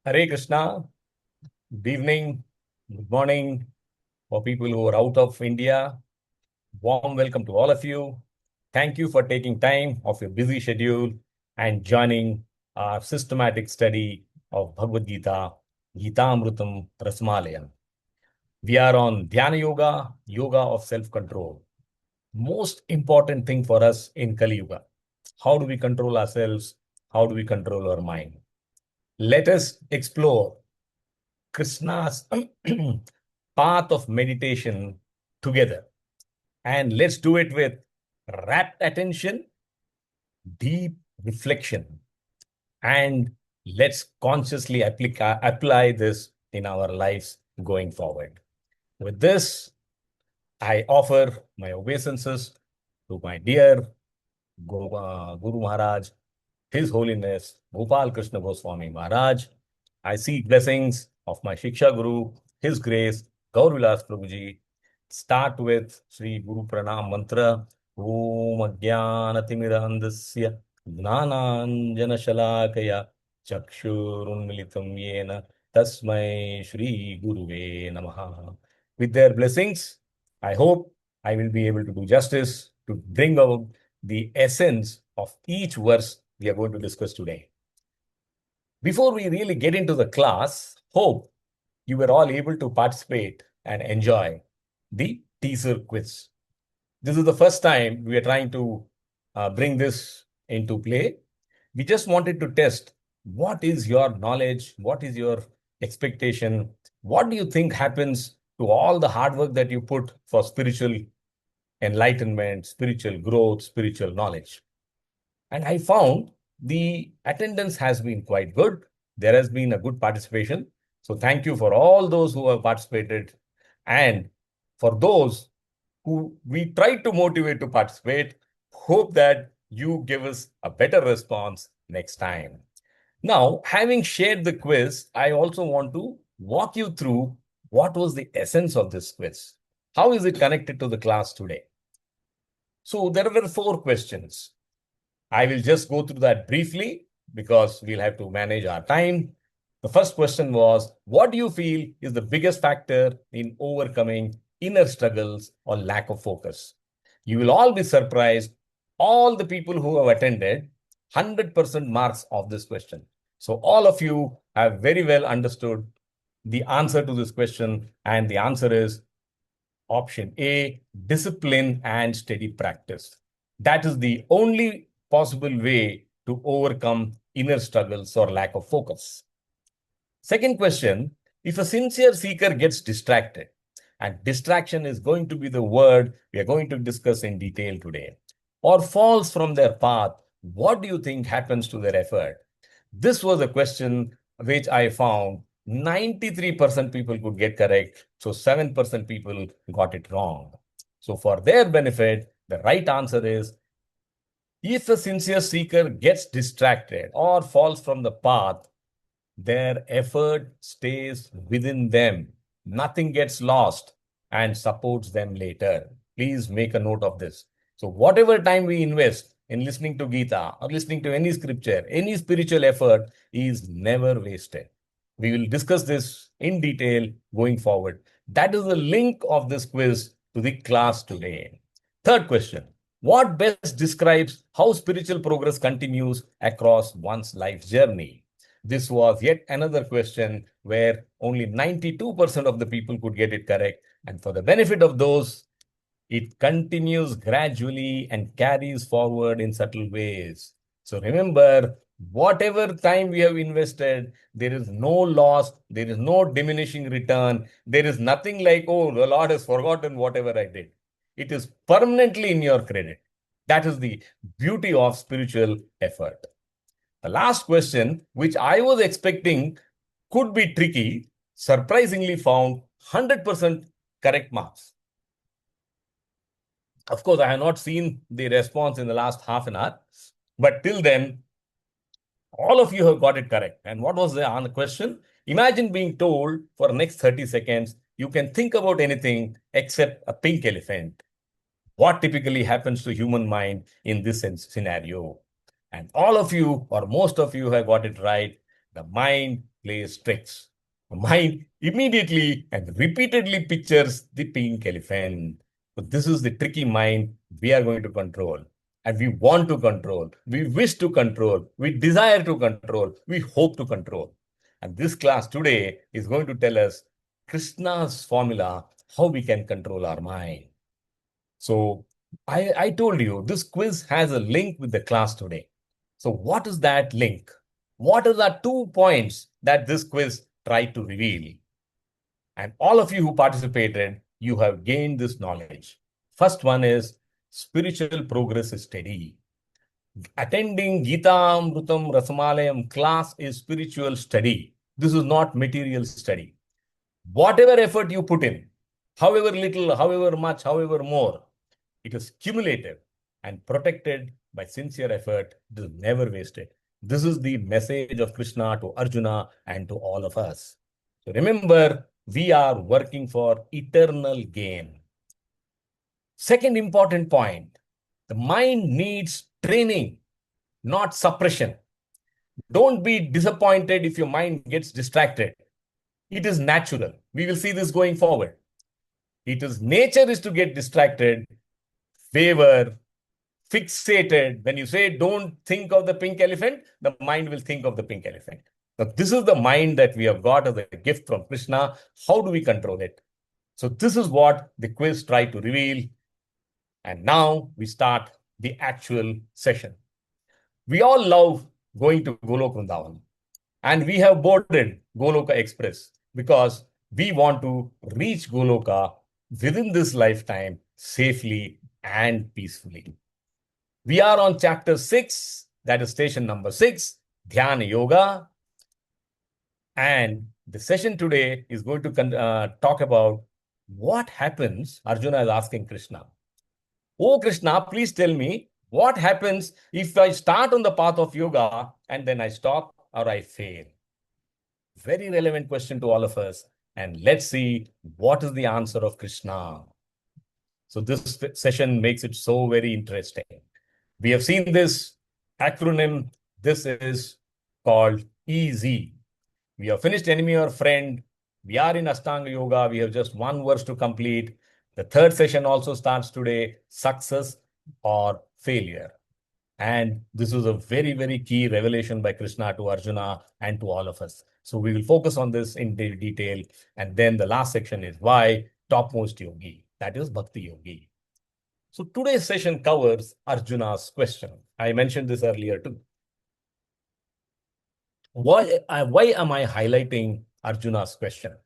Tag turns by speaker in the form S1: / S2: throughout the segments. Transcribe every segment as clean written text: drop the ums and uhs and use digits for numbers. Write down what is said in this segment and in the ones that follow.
S1: Hare Krishna. Good evening, good morning for people who are out of India. Warm welcome to all of you. Thank you for taking time off your busy schedule and joining our systematic study of Bhagavad Gita, Gita Amrutam Rasmalayam. We are on Dhyana Yoga, Yoga of Self-Control. Most important thing for us in Kali Yuga. How do we control ourselves? How do we control our mind? Let us explore Krishna's path of meditation together. And let's do it with rapt attention, deep reflection, and let's consciously apply this in our lives going forward. With this, I offer my obeisances to my dear Guru Maharaj, His Holiness Gopal Krishna Goswami Maharaj. I seek blessings of my Shiksha Guru, His Grace, Gaur Vilas Prabhuji. Start with Sri Guru Pranam Mantra. Om Ajnanatimidandasya Gnananjana Shalakaya Chakshurunmilitam Yena Tasmai Shri Guruve Namaha. With their blessings, I hope I will be able to do justice to bring out the essence of each verse we are going to discuss today. Before we really get into the class, hope you were all able to participate and enjoy the teaser quiz. This is the first time we are trying to bring this into play. We just wanted to test what is your knowledge, what is your expectation, what do you think happens to all the hard work that you put for spiritual enlightenment, spiritual growth, spiritual knowledge. And I found the attendance has been quite good. There has been a good participation. So thank you for all those who have participated. And for those who we tried to motivate to participate, hope that you give us a better response next time. Now, having shared the quiz, I also want to walk you through what was the essence of this quiz. How is it connected to the class today? So there were 4 questions. I will just go through that briefly because we'll have to manage our time. The first question was, what do you feel is the biggest factor in overcoming inner struggles or lack of focus? You will all be surprised. All the people who have attended, 100% marks of this question. So all of you have very well understood the answer to this question. And the answer is option A, discipline and steady practice. That is the only possible way to overcome inner struggles or lack of focus. Second question, if a sincere seeker gets distracted, and distraction is going to be the word we are going to discuss in detail today, or falls from their path, what do you think happens to their effort? This was a question which I found 93% people could get correct. So 7% people got it wrong. So for their benefit, the right answer is if a sincere seeker gets distracted or falls from the path, their effort stays within them. Nothing gets lost and supports them later. Please make a note of this. So whatever time we invest in listening to Gita or listening to any scripture, any spiritual effort is never wasted. We will discuss this in detail going forward. That is the link of this quiz to the class today. Third question. What best describes how spiritual progress continues across one's life journey? This was yet another question where only 92% of the people could get it correct. And for the benefit of those, it continues gradually and carries forward in subtle ways. So remember, whatever time we have invested, there is no loss, there is no diminishing return, there is nothing like, oh, the Lord has forgotten whatever I did. It is permanently in your credit. That is the beauty of spiritual effort. The last question, which I was expecting could be tricky, surprisingly found 100% correct marks. Of course, I have not seen the response in the last half an hour, but till then, all of you have got it correct. And what was the question? Imagine being told for the next 30 seconds, you can think about anything except a pink elephant. What typically happens to human mind in this scenario? And all of you, or most of you, have got it right. The mind plays tricks. The mind immediately and repeatedly pictures the pink elephant. So this is the tricky mind we are going to control. And we want to control. We wish to control. We desire to control. We hope to control. And this class today is going to tell us Krishna's formula, how we can control our mind. So I told you this quiz has a link with the class today. So what is that link? What are the 2 points that this quiz tried to reveal? And all of you who participated, you have gained this knowledge. First one is spiritual progress is steady. Attending Gita Amrutam Rasamalayam class is spiritual study. This is not material study. Whatever effort you put in, however little, however much, however more, it is cumulative and protected by sincere effort. It is never wasted. This is the message of Krishna to Arjuna and to all of us. So remember, we are working for eternal gain. Second important point, the mind needs training, not suppression. Don't be disappointed if your mind gets distracted. It is natural. We will see this going forward. It is nature is to get distracted, waver, fixated. When you say don't think of the pink elephant, the mind will think of the pink elephant. Now, this is the mind that we have got as a gift from Krishna. How do we control it? So this is what the quiz tried to reveal. And now we start the actual session. We all love going to Golok Vrindavan. And we have boarded Goloka Express because we want to reach Goloka within this lifetime safely and peacefully. We are on chapter 6, that is station number 6, Dhyana Yoga. And the session today is going to talk about what happens. Arjuna is asking Krishna, "Oh Krishna, please tell me what happens if I start on the path of yoga and then I stop or I fail?" Very relevant question to all of us. And let's see what is the answer of Krishna. So this session makes it so very interesting. We have seen this acronym. This is called EZ. We have finished Enemy or Friend. We are in Ashtanga Yoga. We have just one verse to complete. The third session also starts today, Success or Failure. And this is a very, very key revelation by Krishna to Arjuna and to all of us. So we will focus on this in detail. And then the last section is why topmost yogi, that is Bhakti Yogi. So today's session covers Arjuna's question. I mentioned this earlier too. Why am I highlighting Arjuna's question?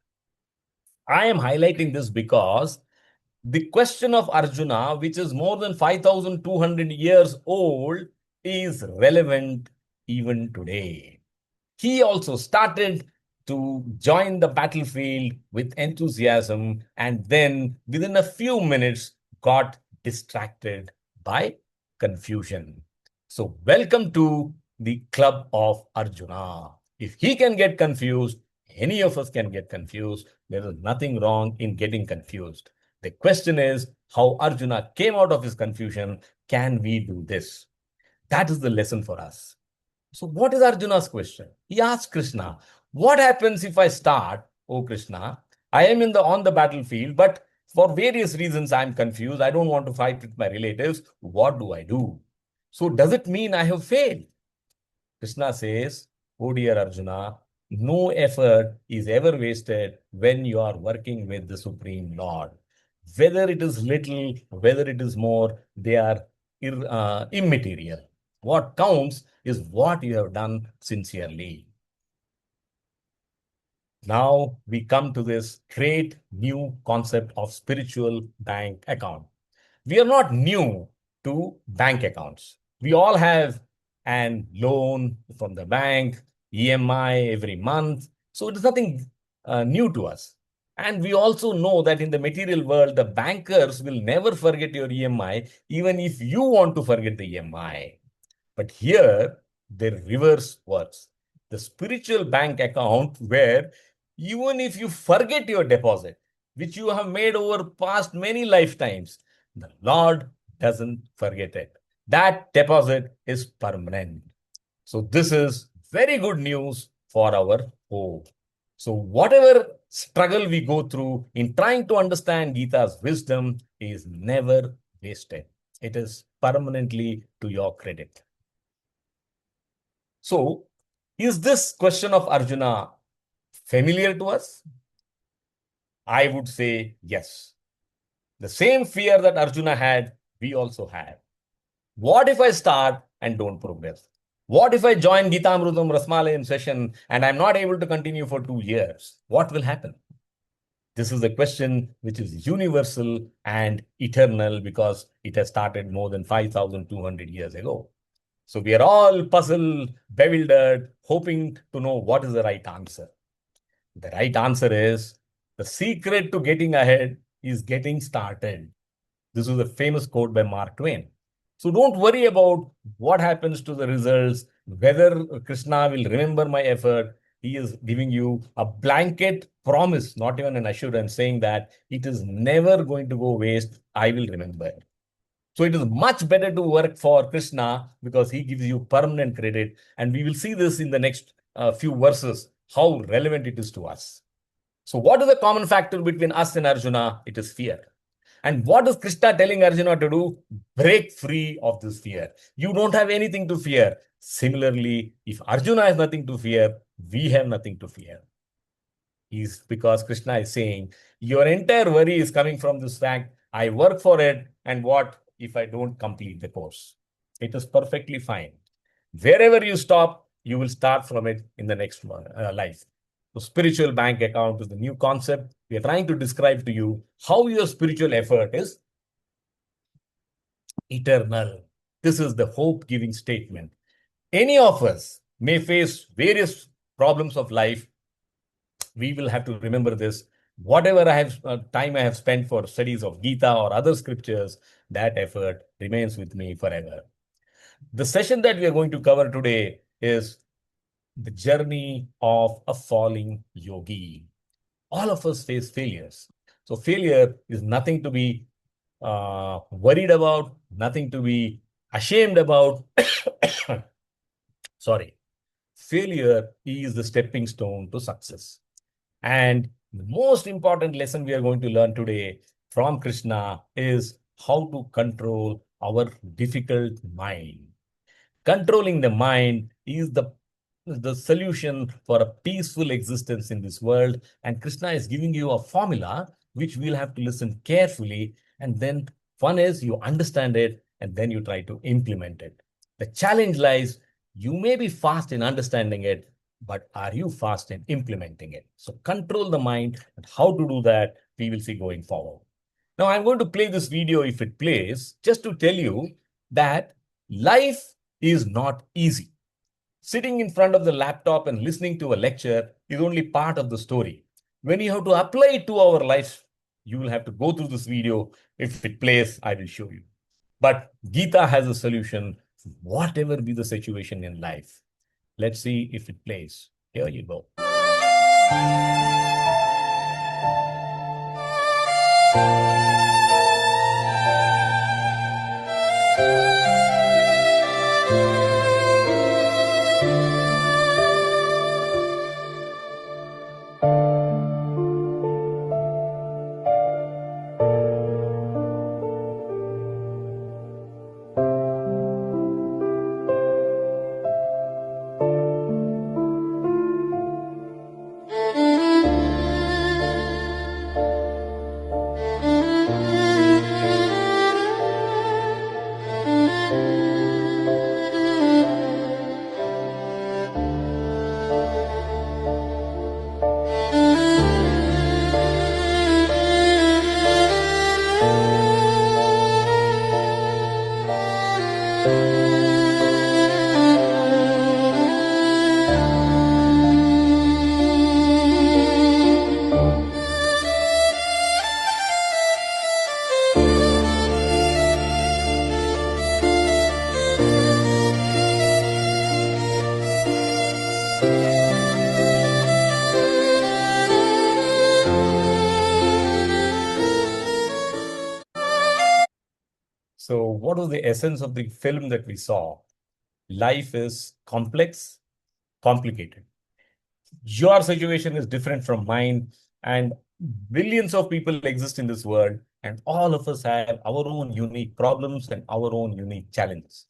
S1: I am highlighting this because the question of Arjuna, which is more than 5,200 years old, is relevant even today. He also started to join the battlefield with enthusiasm and then within a few minutes got distracted by confusion. So welcome to the club of Arjuna. If he can get confused, any of us can get confused. There is nothing wrong in getting confused. The question is how Arjuna came out of his confusion. Can we do this? That is the lesson for us. So what is Arjuna's question? He asked Krishna, what happens if I start, oh Krishna, I am on the battlefield, but for various reasons I'm confused. I don't want to fight with my relatives. What do I do? So does it mean I have failed? Krishna says, oh dear Arjuna, no effort is ever wasted when you are working with the Supreme Lord. Whether it is little, whether it is more, they are immaterial. What counts is what you have done sincerely. Now we come to this great new concept of spiritual bank account. We are not new to bank accounts. We all have an loan from the bank, EMI every month. So it is nothing new to us. And we also know that in the material world, the bankers will never forget your EMI, even if you want to forget the EMI. But here, the reverse works. The spiritual bank account where even if you forget your deposit, which you have made over past many lifetimes, the Lord doesn't forget it. That deposit is permanent. So this is very good news for our hope. So whatever struggle we go through in trying to understand Gita's wisdom is never wasted. It is permanently to your credit. So, is this question of Arjuna familiar to us? I would say yes. The same fear that Arjuna had, we also have. What if I start and don't progress? What if I join Gita Amrutam Rasmalayam session and I'm not able to continue for 2 years? What will happen? This is a question which is universal and eternal because it has started more than 5,200 years ago. So we are all puzzled, bewildered, hoping to know what is the right answer. The right answer is the secret to getting ahead is getting started. This is a famous quote by Mark Twain. So don't worry about what happens to the results, whether Krishna will remember my effort. He is giving you a blanket promise, not even an assurance, saying that it is never going to go waste. I will remember. So it is much better to work for Krishna because he gives you permanent credit. And we will see this in the next few verses, how relevant it is to us. So what is the common factor between us and Arjuna? It is fear. And what is Krishna telling Arjuna to do? Break free of this fear. You don't have anything to fear. Similarly, if Arjuna has nothing to fear, we have nothing to fear. Is because Krishna is saying, your entire worry is coming from this fact, I work for it, and what if I don't complete the course? It is perfectly fine. Wherever you stop, you will start from it in the next life. So spiritual bank account is the new concept. We are trying to describe to you how your spiritual effort is eternal. This is the hope-giving statement. Any of us may face various problems of life. We will have to remember this. Whatever time I have spent for studies of Gita or other scriptures, that effort remains with me forever. The session that we are going to cover today is the journey of a falling yogi. All of us face failures. So failure is nothing to be worried about, nothing to be ashamed about. Sorry. Failure is the stepping stone to success. And the most important lesson we are going to learn today from Krishna is how to control our difficult mind. Controlling the mind is the solution for a peaceful existence in this world. And Krishna is giving you a formula which we'll have to listen carefully. And then one is you understand it and then you try to implement it. The challenge lies, you may be fast in understanding it, but are you fast in implementing it? So control the mind, and how to do that, we will see going forward. Now I'm going to play this video if it plays, just to tell you that life is not easy. Sitting in front of the laptop and listening to a lecture is only part of the story. When you have to apply it to our life, you will have to go through this video. If it plays, I will show you. But Gita has a solution, whatever be the situation in life. Let's see if it plays. Here you go. So, what was the essence of the film that we saw? Life is complex, complicated. Your situation is different from mine, and billions of people exist in this world, and all of us have our own unique problems and our own unique challenges.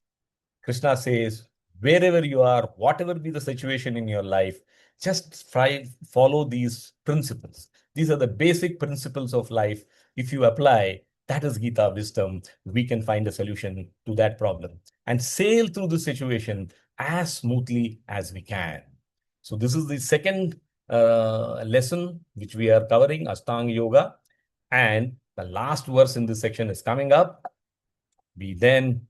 S1: Krishna says, wherever you are, whatever be the situation in your life, just try follow these principles. These are the basic principles of life. If you apply, that is Gita wisdom, we can find a solution to that problem and sail through the situation as smoothly as we can. So this is the second lesson which we are covering, Ashtanga Yoga. And the last verse in this section is coming up. We then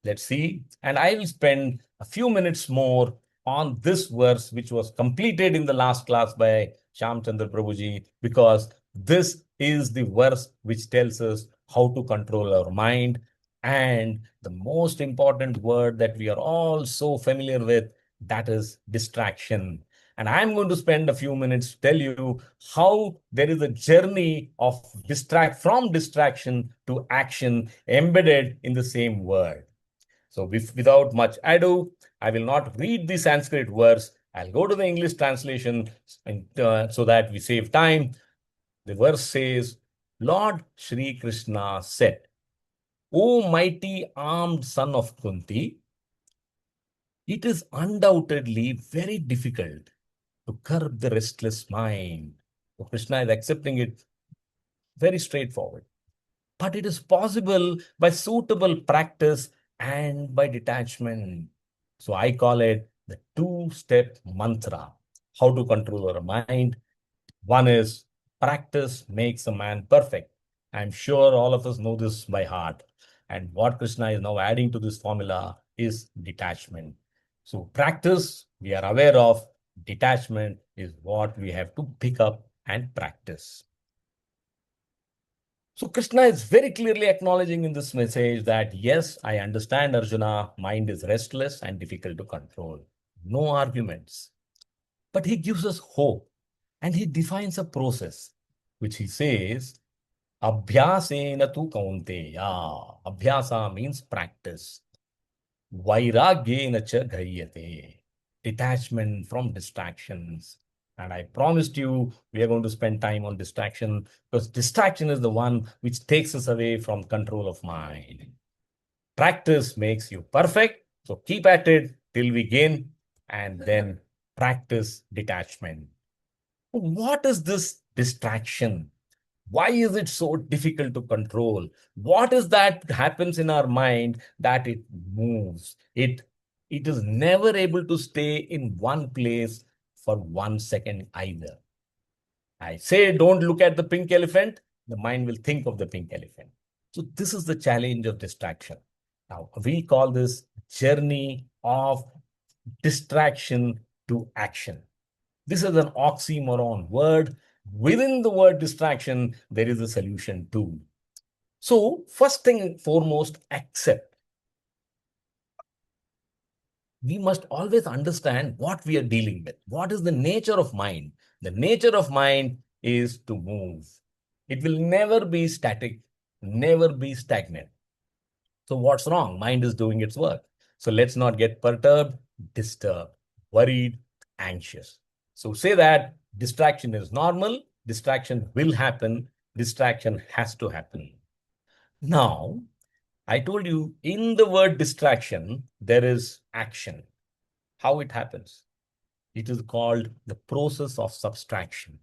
S1: Let's see. And I will spend a few minutes more on this verse, which was completed in the last class by Shyam Chandra Prabhuji, because this is the verse which tells us how to control our mind. And the most important word that we are all so familiar with, that is distraction. And I'm going to spend a few minutes to tell you how there is a journey of from distraction to action embedded in the same word. So without much ado, I will not read the Sanskrit verse. I'll go to the English translation so that we save time. The verse says, Lord Shri Krishna said, O mighty armed son of Kunti, it is undoubtedly very difficult to curb the restless mind. So Krishna is accepting it very straightforward. But it is possible by suitable practice and by detachment. So I call it the two-step mantra. How to control our mind. One is practice makes a man perfect. I'm sure all of us know this by heart. And what Krishna is now adding to this formula is detachment. So practice, we are aware of. Detachment is what we have to pick up and practice. So Krishna is very clearly acknowledging in this message that, yes, I understand, Arjuna, mind is restless and difficult to control. No arguments. But he gives us hope and he defines a process, which he says, Abhyasena tu kaunteya. Abhyasa means practice. Vairagyena cha gharyate. Detachment from distractions. And I promised you we are going to spend time on distraction, because distraction is the one which takes us away from control of mind. Practice makes you perfect. So keep at it till we gain, and then practice detachment. What is this distraction? Why is it so difficult to control? What is that happens in our mind that it moves? It is never able to stay in one place for 1 second either. I say don't look at the pink elephant, the mind will think of the pink elephant. So this is the challenge of distraction. Now we call this journey of distraction to action. This is an oxymoron word. Within the word distraction, there is a solution too. So, first thing and foremost, accept. We must always understand what we are dealing with. What is the nature of mind? The nature of mind is to move. It will never be static, never be stagnant. So, what's wrong? Mind is doing its work. So, let's not get perturbed, disturbed, worried, anxious. So, say that distraction is normal, distraction will happen, distraction has to happen. Now, I told you in the word distraction, there is action. How it happens? It is called the process of subtraction.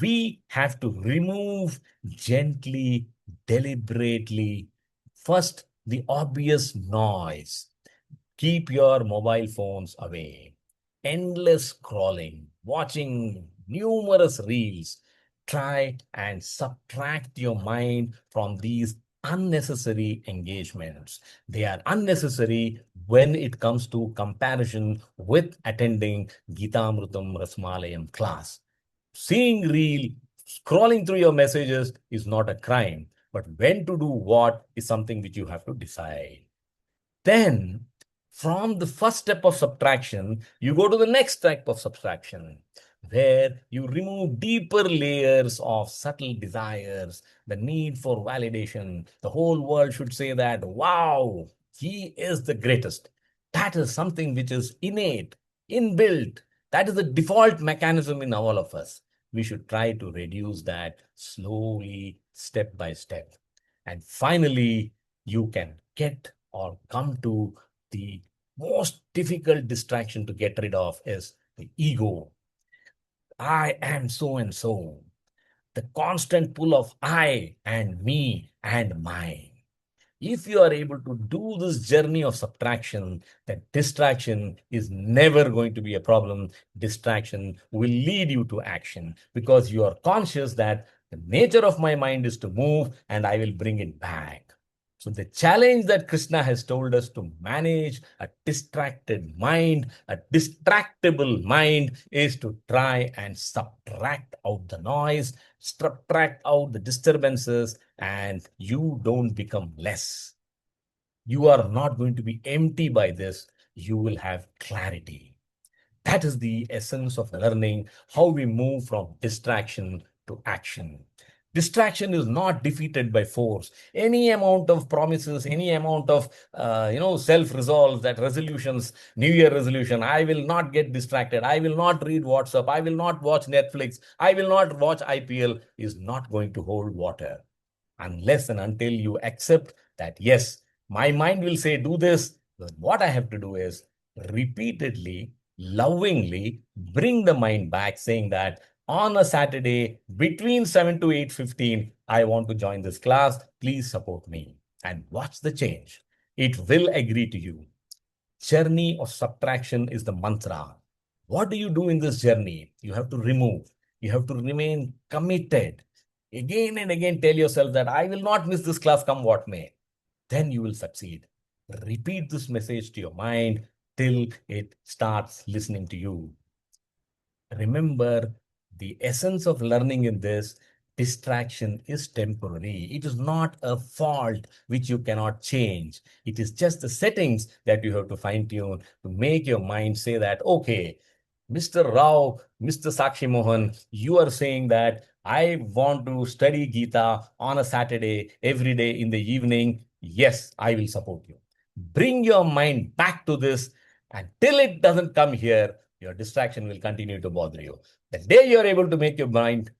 S1: We have to remove gently, deliberately, first the obvious noise. Keep your mobile phones away. Endless scrolling, watching numerous reels. Try and subtract your mind from these unnecessary engagements. They are unnecessary when it comes to comparison with attending Gita Amrutam Rasmalayam class. Seeing reel, scrolling through your messages is not a crime, but when to do what is something which you have to decide. Then, from the first step of subtraction, you go to the next step of subtraction, where you remove deeper layers of subtle desires, the need for validation. The whole world should say that, wow, he is the greatest. That is something which is innate, inbuilt. That is the default mechanism in all of us. We should try to reduce that slowly, step by step. And finally, you can get or come to the most difficult distraction to get rid of is the ego. I am so and so. The constant pull of I and me and mine. If you are able to do this journey of subtraction, that distraction is never going to be a problem. Distraction will lead you to action because you are conscious that the nature of my mind is to move and I will bring it back. So, the challenge that Krishna has told us to manage a distracted mind, a distractible mind, is to try and subtract out the noise, subtract out the disturbances, and you don't become less. You are not going to be empty by this. You will have clarity. That is the essence of learning how we move from distraction to action. Distraction is not defeated by force. Any amount of promises, any amount of self-resolve, that resolutions, New Year resolution, I will not get distracted. I will not read WhatsApp. I will not watch Netflix. I will not watch IPL is not going to hold water unless and until you accept that, yes, my mind will say, do this. Then what I have to do is repeatedly, lovingly bring the mind back, saying that on a Saturday between 7 to 8:15, I want to join this class. Please support me and watch the change. It will agree to you. Journey of subtraction is the mantra. What do you do in this journey? You have to remove. You have to remain committed. Again and again, tell yourself that I will not miss this class, come what may. Then you will succeed. Repeat this message to your mind till it starts listening to you. Remember, the essence of learning in this distraction is temporary. It is not a fault which you cannot change. It is just the settings that you have to fine tune to make your mind say that, okay, Mr. Rao, Mr. Sakshi Mohan, you are saying that I want to study Gita on a Saturday every day in the evening. Yes, I will support you. Bring your mind back to this, and till it doesn't come here, your distraction will continue to bother you. The day you're able to make your mind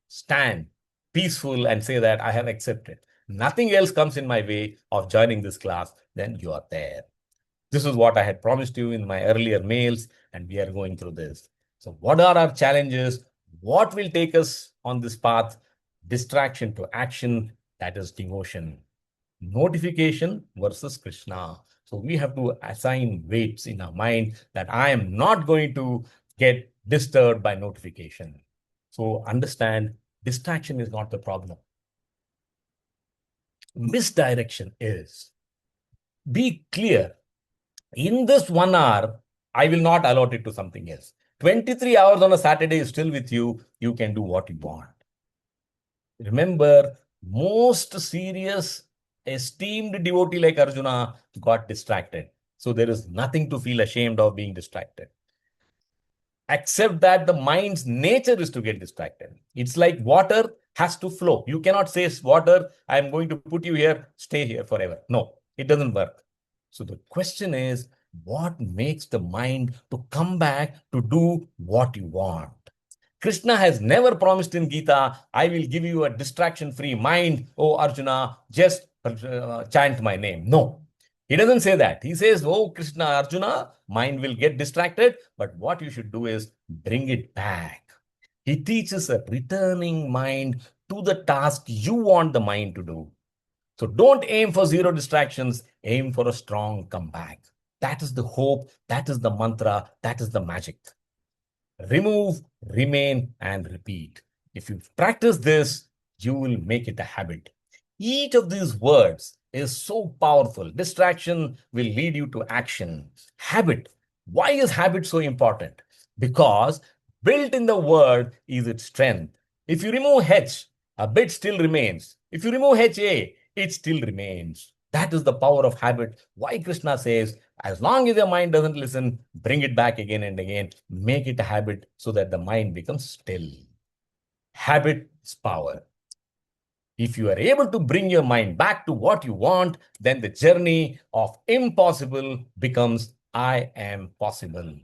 S1: stand peaceful and say that I have accepted, nothing else comes in my way of joining this class, then you are there. This is what I had promised you in my earlier mails, and we are going through this. So, what are our challenges? What will take us on this path? Distraction to action, that is devotion. Notification versus Krishna. So we have to assign weights in our mind that I am not going to get disturbed by notification. So understand, distraction is not the problem. Misdirection is. Be clear. In this 1 hour, I will not allot it to something else. 23 hours on a Saturday is still with you. You can do what you want. Remember, most serious, esteemed devotee like Arjuna got distracted. So there is nothing to feel ashamed of being distracted. Accept that the mind's nature is to get distracted. It's like water has to flow. You cannot say, water, I'm going to put you here, stay here forever. No, it doesn't work. So the question is, what makes the mind to come back to do what you want? Krishna has never promised in Gita, I will give you a distraction free mind. Oh, Arjuna, just chant my name. No, he doesn't say that. He says, oh, Krishna, Arjuna, mind will get distracted, but what you should do is bring it back. He teaches a returning mind to the task you want the mind to do. So don't aim for zero distractions, aim for a strong comeback. That is the hope, that is the mantra, that is the magic. Remove, remain, and repeat. If you practice this, you will make it a habit. Each of these words is so powerful. Distraction will lead you to action. Habit. Why is habit so important? Because built in the word is its strength. If you remove H, a bit still remains. If you remove HA, it still remains. That is the power of habit. Why Krishna says, as long as your mind doesn't listen, bring it back again and again. Make it a habit so that the mind becomes still. Habit is power. If you are able to bring your mind back to what you want, then the journey of impossible becomes I am possible.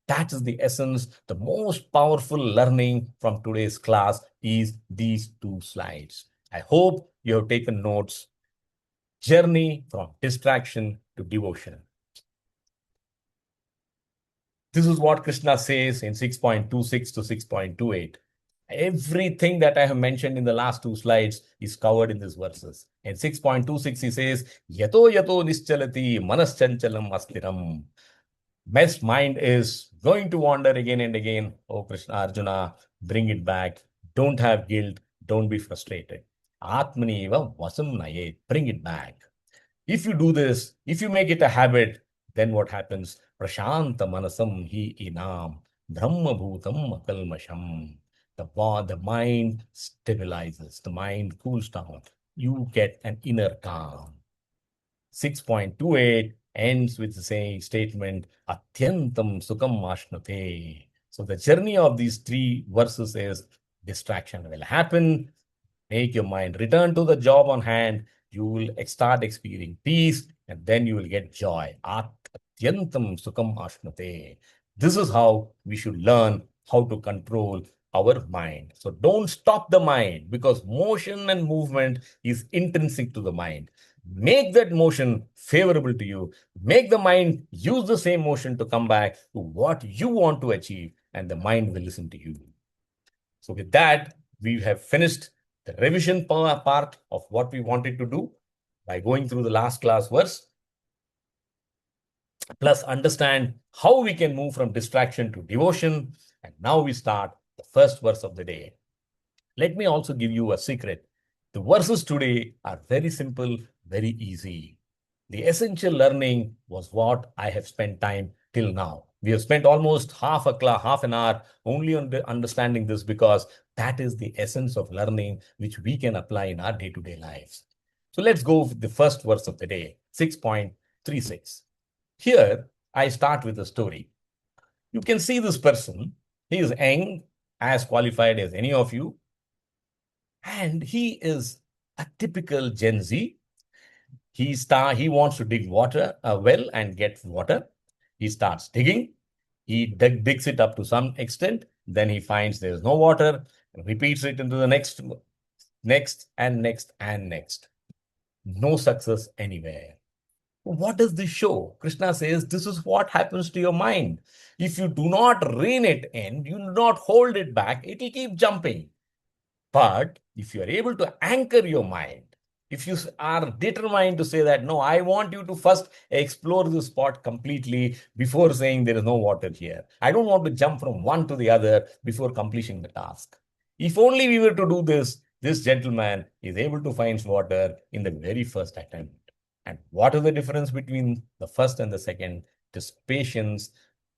S1: That is the essence. The most powerful learning from today's class is these two slides. I hope you have taken notes. Journey from distraction to devotion. This is what Krishna says in 6.26 to 6.28. Everything that I have mentioned in the last two slides is covered in these verses. In 6.26, he says, Yato yato nischalati manaschanchalam astiram. Best mind is going to wander again and again. Oh, Krishna, Arjuna, bring it back. Don't have guilt. Don't be frustrated. Atmani eva vasam naye. Bring it back. If you do this, if you make it a habit, then what happens? Prashanta manasam hi inam, brahma bhutam akalmasham. The mind stabilizes, the mind cools down. You get an inner calm. 6.28 ends with the same statement, Atyantam Sukham Ashnate. So the journey of these three verses is distraction will happen. Make your mind return to the job on hand. You will start experiencing peace and then you will get joy. Atyantam Sukham Ashnate. This is how we should learn how to control our mind. So don't stop the mind because motion and movement is intrinsic to the mind. Make that motion favorable to you. Make the mind use the same motion to come back to what you want to achieve, and the mind will listen to you. So, with that, we have finished the revision part of what we wanted to do by going through the last class verse, plus understand how we can move from distraction to devotion. And now we start the first verse of the day. Let me also give you a secret. The verses today are very simple, very easy. The essential learning was what I have spent time till now. We have spent almost half an hour only on understanding this because that is the essence of learning which we can apply in our day-to-day lives. So let's go with the first verse of the day, 6.36. Here, I start with a story. You can see this person. He is young, as qualified as any of you, and he is a typical Gen Z. He wants to dig water, a well, and get water. He starts digging. He digs it up to some extent. Then he finds there's no water, repeats it into the next, and next, and next. No success anywhere. What does this show? Krishna says this is what happens to your mind. If you do not rein it in, you do not hold it back, it will keep jumping. But if you are able to anchor your mind, if you are determined to say that, no, I want you to first explore the spot completely before saying there is no water here. I don't want to jump from one to the other before completing the task. If only we were to do this, this gentleman is able to find water in the very first attempt. And what is the difference between the first and the second? It is patience,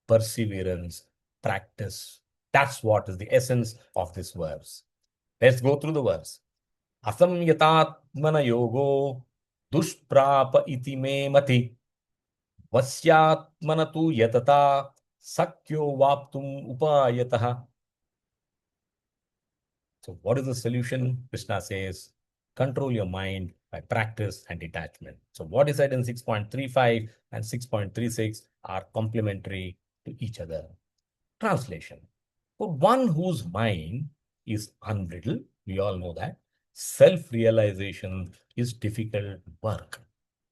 S1: perseverance, practice. That's what is the essence of this verse. Let's go through the verse. Asamyatatmana yogo dushprapa iti me mati vasyatmana tu yatata sakyo vaptum upayataha. So what is the solution? Krishna says, control your mind by practice and detachment. So what is said in 6.35 and 6.36 are complementary to each other. Translation. For one whose mind is unbridled, we all know that, self-realization is difficult work.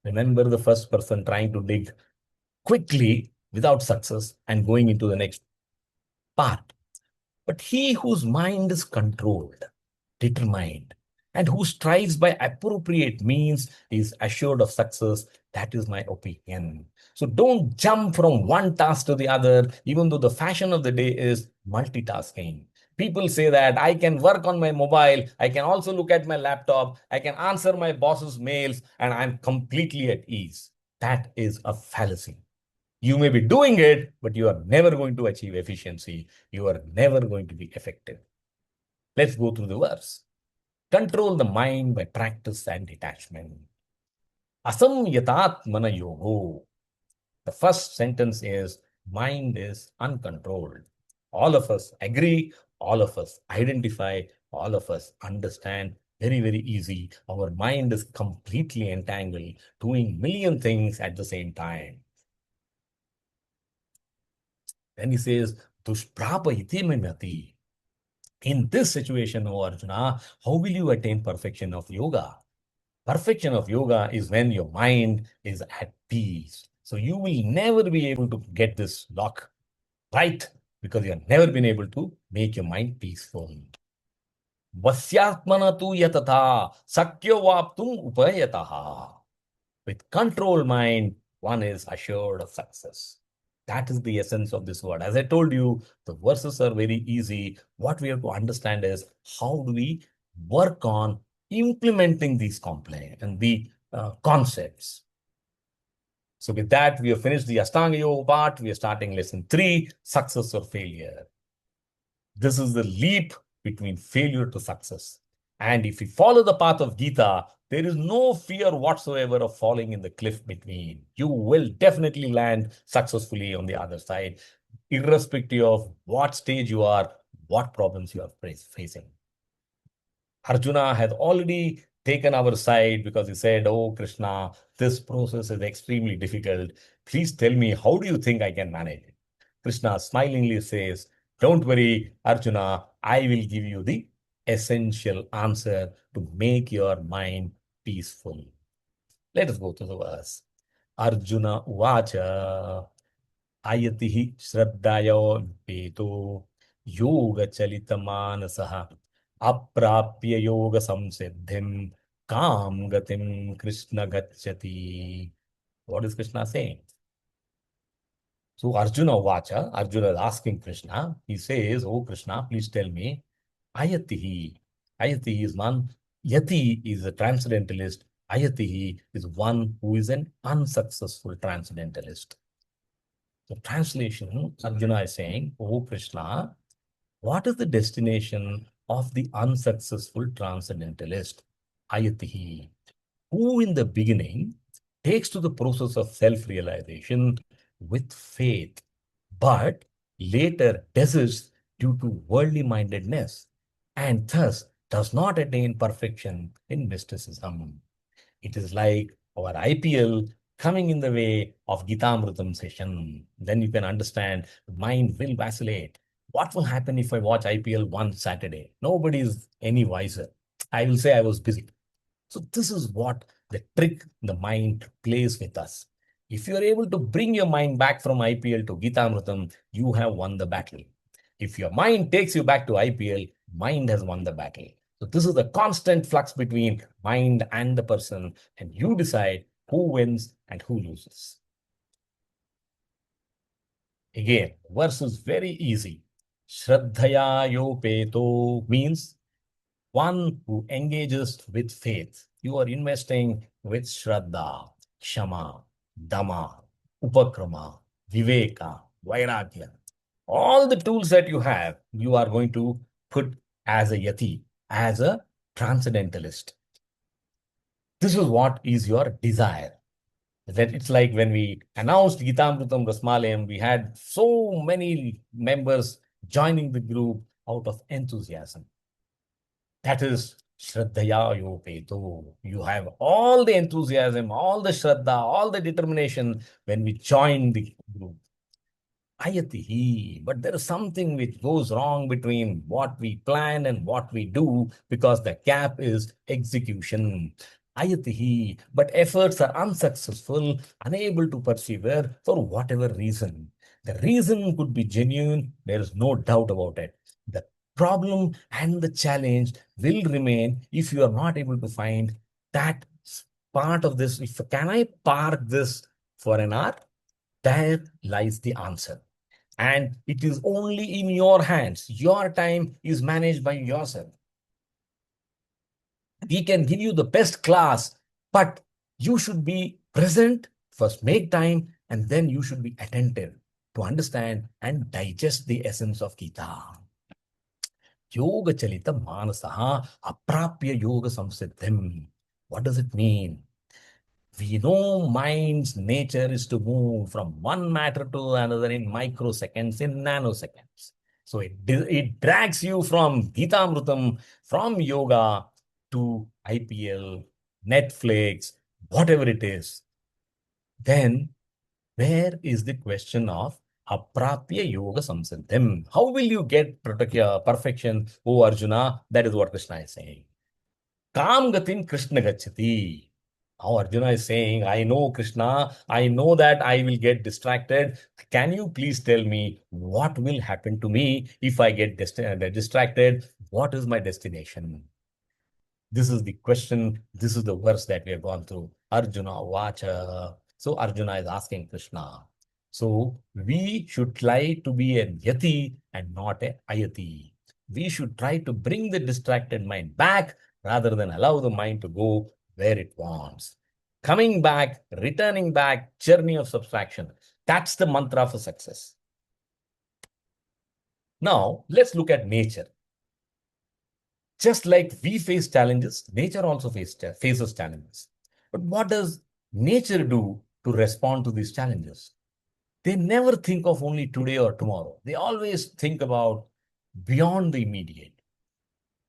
S1: Remember the first person trying to dig quickly without success and going into the next part. But he whose mind is controlled, determined, and who strives by appropriate means is assured of success. That is my opinion. So don't jump from one task to the other, even though the fashion of the day is multitasking. People say that I can work on my mobile, I can also look at my laptop, I can answer my boss's mails, and I'm completely at ease. That is a fallacy. You may be doing it, but you are never going to achieve efficiency. You are never going to be effective. Let's go through the verse. Control the mind by practice and detachment. Asamyatatmana yogo. The first sentence is mind is uncontrolled. All of us agree, all of us identify, all of us understand very, very easy. Our mind is completely entangled, doing million things at the same time. Then he says, Dushprapa iti mimati. In this situation, O Arjuna, how will you attain perfection of yoga? Perfection of yoga is when your mind is at peace. So you will never be able to get this lock right because you have never been able to make your mind peaceful. Vasyatmana tu yatata sakyo vaptum upayataha. With controlled mind, one is assured of success. That is the essence of this word. As I told you, the verses are very easy. What we have to understand is how do we work on implementing these complex and the concepts. So with that, we have finished the Ashtanga Yoga part. We are starting lesson 3, success or failure. This is the leap between failure to success. And if we follow the path of Gita, there is no fear whatsoever of falling in the cliff between. You will definitely land successfully on the other side, irrespective of what stage you are, what problems you are facing. Arjuna had already taken our side because he said, Oh, Krishna, this process is extremely difficult. Please tell me, how do you think I can manage it? Krishna smilingly says, Don't worry, Arjuna, I will give you the essential answer to make your mind peaceful. Let us go to the verse. Arjuna Uvacha Ayatihi Shraddhayo Veto Yoga Chalitamaanasaha Aprapya Yoga Samsiddhim Kam Gatim Krishna Gacchati. What is Krishna saying? So Arjuna Vacha, Arjuna is asking Krishna, he says, Oh Krishna, please tell me, Ayatihi. Ayatihi is one, Yati is a transcendentalist, Ayatihi is one who is an unsuccessful transcendentalist. The translation, Arjuna is saying, Oh Krishna, what is the destination of the unsuccessful transcendentalist? Ayatihi, who in the beginning takes to the process of self-realization with faith, but later desists due to worldly mindedness, and thus does not attain perfection in mysticism. It is like our IPL coming in the way of Gitamrutam session. Then you can understand mind will vacillate. What will happen if I watch IPL one Saturday? Nobody is any wiser. I will say I was busy. So this is what the trick the mind plays with us. If you are able to bring your mind back from IPL to Gitamrutam, you have won the battle. If your mind takes you back to IPL, mind has won the battle. So this is the constant flux between mind and the person, and you decide who wins and who loses. Again, verse is very easy. Shraddhaya yopeto means one who engages with faith. You are investing with Shraddha, Kshama, Dhamma, Upakrama, Viveka, Vairagya. All the tools that you have, you are going to put as a yati, as a transcendentalist. This is what is your desire. That it's like when we announced Gitamrutam Rasmalayam, we had so many members joining the group out of enthusiasm. That is Shraddhaya Yopeto. You have all the enthusiasm, all the Shraddha, all the determination when we join the group. Ayatihi. But there is something which goes wrong between what we plan and what we do because the gap is execution. Ayatihi. But efforts are unsuccessful, unable to persevere for whatever reason. The reason could be genuine, there is no doubt about it. The problem and the challenge will remain if you are not able to find that part of this. If can I park this for an hour? There lies the answer. And it is only in your hands. Your time is managed by yourself. We can give you the best class, but you should be present, first make time, and then you should be attentive to understand and digest the essence of Gita. Yoga Chalita Manasaha Aprapya Yoga Samsiddhim. What does it mean? We know mind's nature is to move from one matter to another in microseconds, in nanoseconds. So it drags you from Gita Amrutam, from yoga to IPL, Netflix, whatever it is. Then where is the question of Aprapya yoga samsiddhim. How will you get perfection, O Arjuna? That is what Krishna is saying. Kam gatim Krishna gachati. Now Arjuna is saying, I know Krishna, I know that I will get distracted. Can you please tell me what will happen to me if I get distracted? What is my destination? This is the question. This is the verse that we have gone through. Arjuna Vacha. So Arjuna is asking Krishna. So we should try to be a yati and not a ayati. We should try to bring the distracted mind back rather than allow the mind to go where it wants. Coming back, returning back, journey of subtraction. That's the mantra for success. Now, let's look at nature. Just like we face challenges, nature also faces challenges. But what does nature do to respond to these challenges? They never think of only today or tomorrow. They always think about beyond the immediate.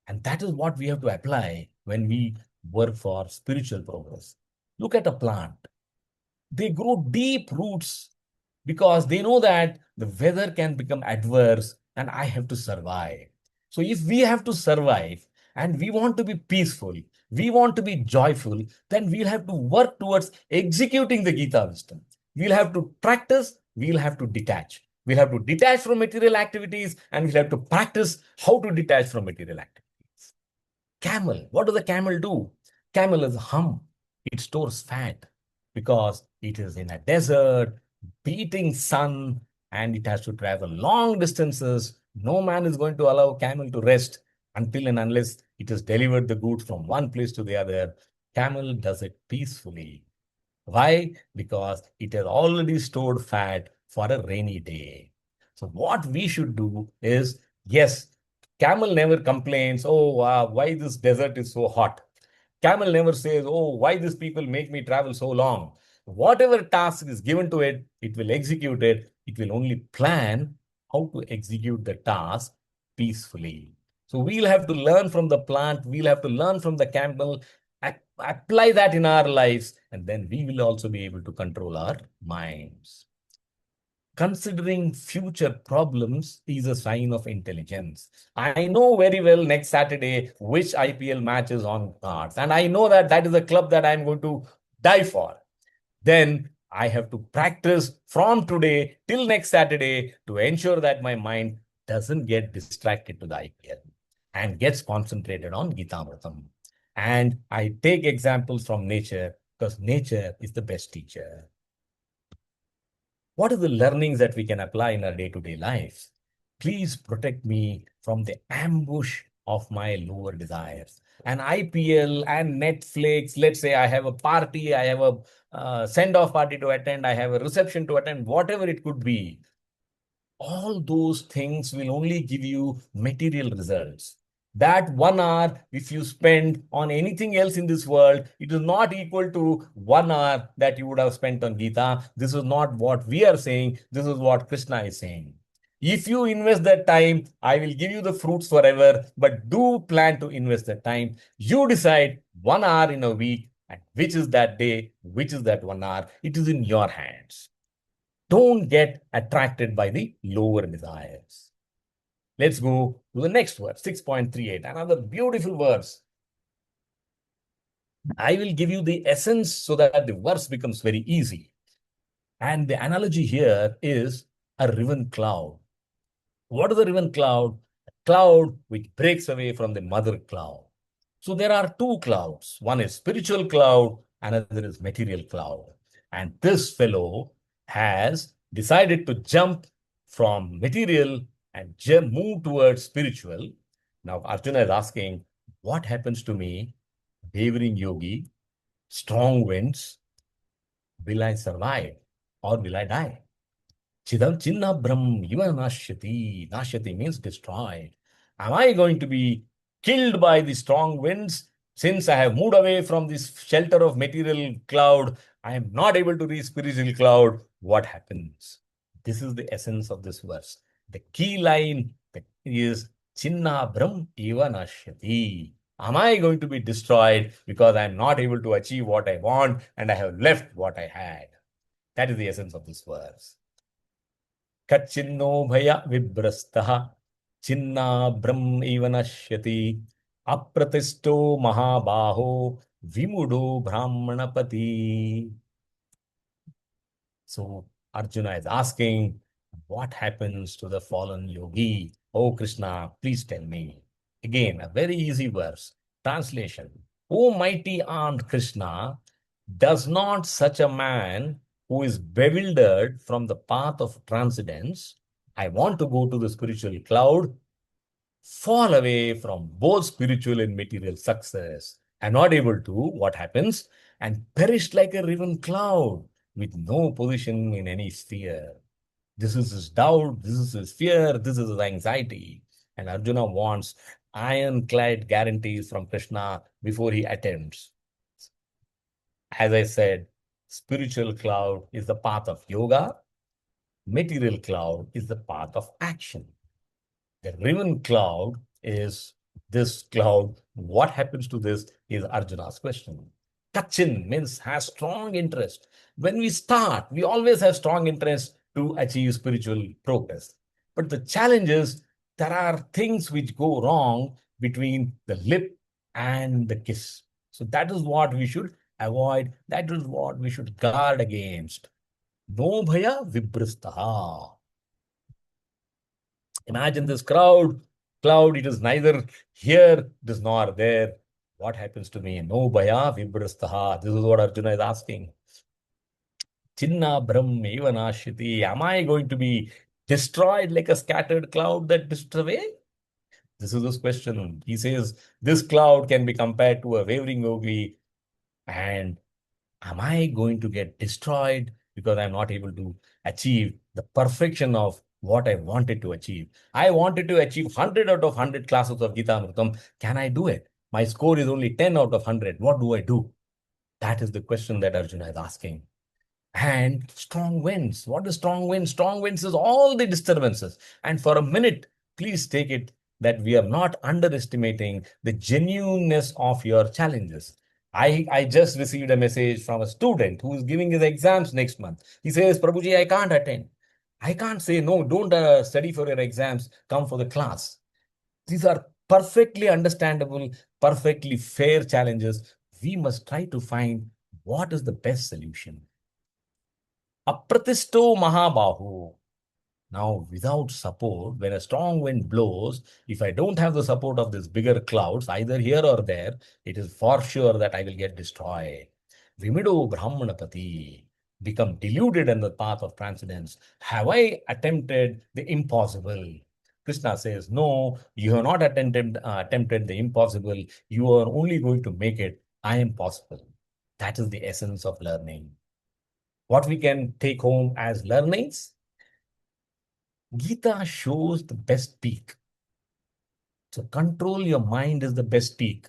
S1: And that is what we have to apply when we work for spiritual progress. Look at a plant. They grow deep roots because they know that the weather can become adverse and I have to survive. So, if we have to survive and we want to be peaceful, we want to be joyful, then we'll have to work towards executing the Gita wisdom. We'll have to practice, we'll have to detach. We'll have to detach from material activities and we'll have to practice how to detach from material activities. Camel, what does the camel do? Camel is a hum. It stores fat because it is in a desert, beating sun, and it has to travel long distances. No man is going to allow camel to rest until and unless it has delivered the goods from one place to the other. Camel does it peacefully. Why? Because it has already stored fat for a rainy day. So what we should do is, yes, camel never complains, oh, why this desert is so hot. Camel never says, oh, why these people make me travel so long. Whatever task is given to it, it will execute it. It will only plan how to execute the task peacefully. So we'll have to learn from the plant, we'll have to learn from the camel, apply that in our lives, and then we will also be able to control our minds. Considering future problems is a sign of intelligence. I know very well next Saturday which IPL match is on cards, and I know that that is a club that I'm going to die for. Then I have to practice from today till next Saturday to ensure that my mind doesn't get distracted to the IPL and gets concentrated on Gita Amritam. And I take examples from nature because nature is the best teacher. What are the learnings that we can apply in our day-to-day lives? Please protect me from the ambush of my lower desires. And IPL and Netflix, let's say I have a party, I have a send-off party to attend, I have a reception to attend, whatever it could be. All those things will only give you material results. That 1 hour, if you spend on anything else in this world, it is not equal to 1 hour that you would have spent on Gita. This is not what we are saying. This is what Krishna is saying. If you invest that time, I will give you the fruits forever, but do plan to invest that time. You decide 1 hour in a week, and which is that day, which is that 1 hour. It is in your hands. Don't get attracted by the lower desires. Let's go to the next verse, 6.38, another beautiful verse. I will give you the essence so that the verse becomes very easy. And the analogy here is a riven cloud. What is the riven cloud? A cloud which breaks away from the mother cloud. So there are two clouds. One is spiritual cloud, another is material cloud. And this fellow has decided to jump from material and move towards spiritual. Now Arjuna is asking, what happens to me, wavering yogi, strong winds? Will I survive or will I die? Chidam chinna brahm iva nashyati. Nashyati means destroyed. Am I going to be killed by the strong winds? Since I have moved away from this shelter of material cloud, I am not able to reach spiritual cloud. What happens? This is the essence of this verse. The key line is chinna brahm iva nashyati. Am I going to be destroyed because I am not able to achieve what I want and I have left what I had? That is the essence of this verse. Kachinno bhaya vibrastaha chinna brahm iva nashyati apratisto mahabaho vimudo brahmanapati. So Arjuna is asking, what happens to the fallen yogi? Oh Krishna, please tell me. Again, a very easy verse. Translation. O mighty armed Krishna, does not such a man who is bewildered from the path of transcendence, I want to go to the spiritual cloud, fall away from both spiritual and material success. I'm not able to, what happens? And perish like a riven cloud with no position in any sphere. This is his doubt, this is his fear, this is his anxiety. And Arjuna wants ironclad guarantees from Krishna before he attempts. As I said, spiritual cloud is the path of yoga, material cloud is the path of action. The riven cloud is this cloud. What happens to this is Arjuna's question. Kachin means has strong interest. When we start, we always have strong interest to achieve spiritual progress. But the challenge is there are things which go wrong between the lip and the kiss. So that is what we should avoid. That is what we should guard against. No bhaya vibrastaha. Imagine this cloud, it is neither here, it is nor there. What happens to me? No bhaya vibrastaha. This is what Arjuna is asking. Chinna brahm eva nashiti. Am I going to be destroyed like a scattered cloud that drifts away? This is his question. He says, this cloud can be compared to a wavering yogi, and am I going to get destroyed because I'm not able to achieve the perfection of what I wanted to achieve? I wanted to achieve 100 out of 100 classes of Gita Amritam. Can I do it? My score is only 10 out of 100. What do I do? That is the question that Arjuna is asking. And strong winds. What is strong winds? Strong winds is all the disturbances. And for a minute, please take it that we are not underestimating the genuineness of your challenges. I just received a message from a student who is giving his exams next month. He says, Prabhuji, I can't attend. I can't say, no, don't study for your exams, come for the class. These are perfectly understandable, perfectly fair challenges. We must try to find what is the best solution. Apratisto Mahabahu. Now, without support, when a strong wind blows, if I don't have the support of these bigger clouds, either here or there, it is for sure that I will get destroyed. Vimido Brahmanapati, become deluded in the path of transcendence. Have I attempted the impossible? Krishna says, no, you have not attempted the impossible. You are only going to make it. I am possible. That is the essence of learning. What we can take home as learnings? Gita shows the best peak. So control your mind is the best peak.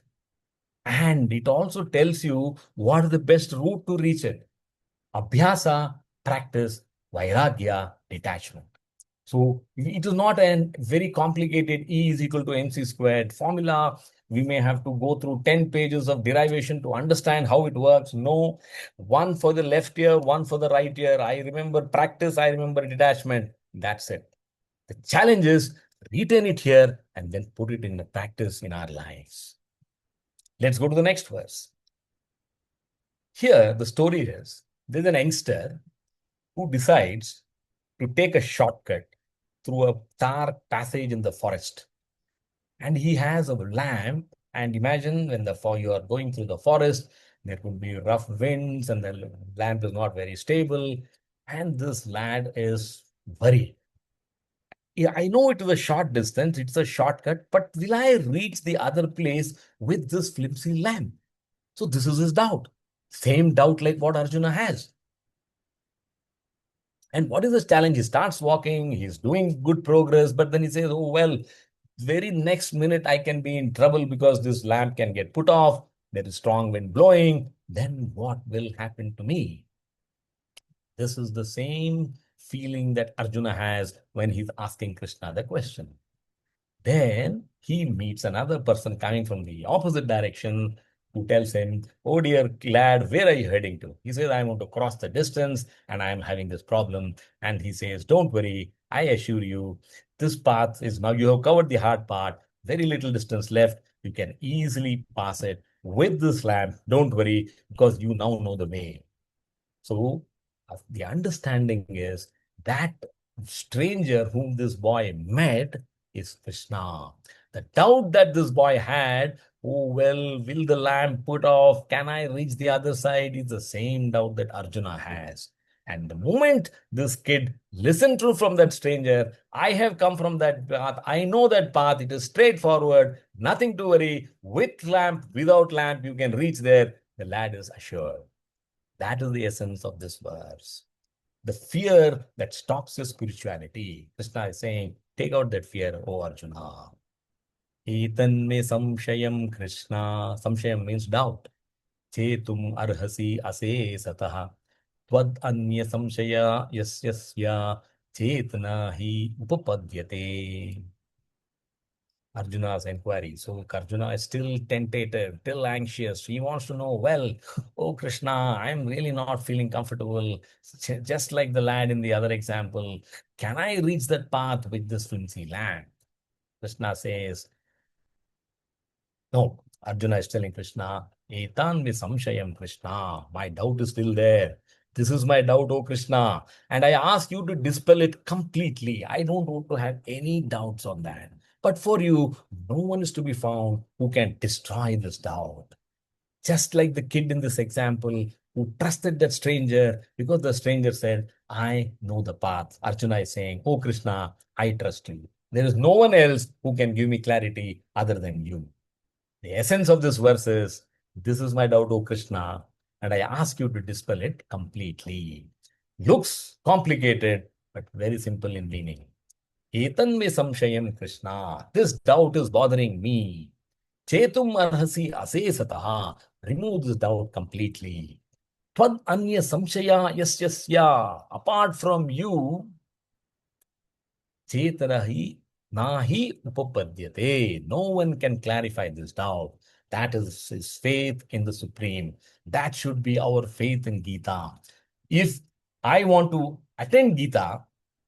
S1: And it also tells you what is the best route to reach it. Abhyasa, practice, vairagya, detachment. So it is not a very complicated E is equal to mc squared formula. We may have to go through 10 pages of derivation to understand how it works. No, one for the left ear, one for the right ear. I remember practice, I remember detachment. That's it. The challenge is retain it here and then put it in the practice in our lives. Let's go to the next verse. Here, the story is there's an youngster who decides to take a shortcut through a dark passage in the forest. And he has a lamp. And imagine when you are going through the forest, there could be rough winds and the lamp is not very stable. And this lad is worried. Yeah, I know it is a short distance, it's a shortcut, but will I reach the other place with this flimsy lamp? So this is his doubt. Same doubt like what Arjuna has. And what is the challenge? He starts walking, he's doing good progress, but then he says, oh, well, very next minute I can be in trouble because this lamp can get put off. There is strong wind blowing. Then what will happen to me? This is the same feeling that Arjuna has when he's asking Krishna the question. Then he meets another person coming from the opposite direction. who tells him, "Oh dear lad, where are you heading to?" He says, "I want to cross the distance and I am having this problem." And he says, "Don't worry, I assure you, this path is now you have covered the hard part, very little distance left. You can easily pass it with this lamp. Don't worry, because you now know the way." So the understanding is that stranger whom this boy met is Krishna. The doubt that this boy had, oh well, will the lamp put off? Can I reach the other side? Is the same doubt that Arjuna has. And the moment this kid listened to from that stranger, I have come from that path. I know that path. It is straightforward. Nothing to worry. With lamp, without lamp, you can reach there. The lad is assured. That is the essence of this verse. The fear that stops your spirituality. Krishna is saying, take out that fear, O Arjuna. Etan me samshayam Krishna. Samshayam means doubt. Chetum arhasi ase sataha. Tvad anya samshaya yasyasya chetna hi upapadyate. Arjuna's inquiry. So Arjuna is still tentative, still anxious. He wants to know, well, oh Krishna, I'm really not feeling comfortable. Just like the lad in the other example, can I reach that path with this flimsy lamp? Krishna says, no. Arjuna is telling Krishna, Etan me samshayam Krishna. My doubt is still there. This is my doubt, oh Krishna. And I ask you to dispel it completely. I don't want to have any doubts on that. But for you, no one is to be found who can destroy this doubt. Just like the kid in this example who trusted that stranger because the stranger said, I know the path. Arjuna is saying, oh Krishna, I trust you. There is no one else who can give me clarity other than you. The essence of this verse is, this is my doubt, O Krishna, and I ask you to dispel it completely. Looks complicated, but very simple in meaning. Etan me samshayam Krishna. This doubt is bothering me. Chetum arhasi asesataha. Remove this doubt completely. Tvad anya samshaya yasyasya. Apart from you, Chetanahi nahi upapadyate. No one can clarify this doubt. That is his faith in the Supreme. That should be our faith in Gita. If I want to attend Gita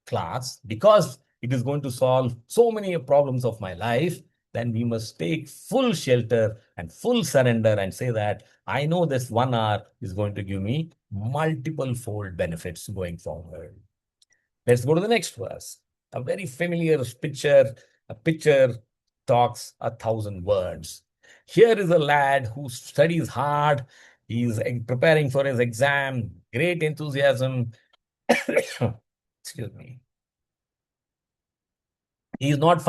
S1: class because it is going to solve so many problems of my life, then we must take full shelter and full surrender and say that I know this 1 hour is going to give me multiple fold benefits going forward. Let's go to the next verse. A very familiar picture. A picture talks 1,000 words. Here is a lad who studies hard. He's preparing for his exam. Great enthusiasm. Excuse me. He's not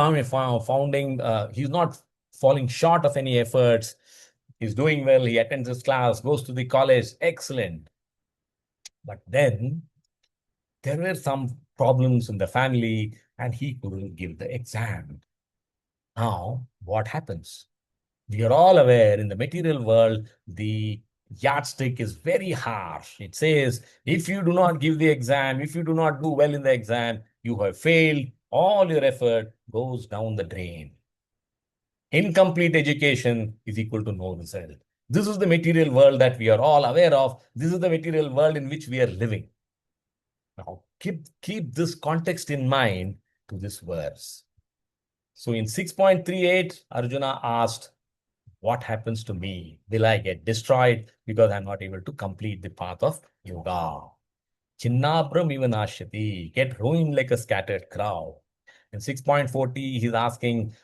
S1: he's not falling short of any efforts. He's doing well. He attends his class, goes to the college. Excellent. But then there were some problems in the family and he couldn't give the exam. Now, what happens? We are all aware in the material world, the yardstick is very harsh. It says, if you do not give the exam, if you do not do well in the exam, you have failed. All your effort goes down the drain. Incomplete education is equal to no result. This is the material world that we are all aware of. This is the material world in which we are living. Now, keep this context in mind to this verse. So in 6.38, Arjuna asked, what happens to me? Will I get destroyed because I'm not able to complete the path of yoga? Chinnabram ivanashyati, get ruined like a scattered crowd. In 6.40, he's asking,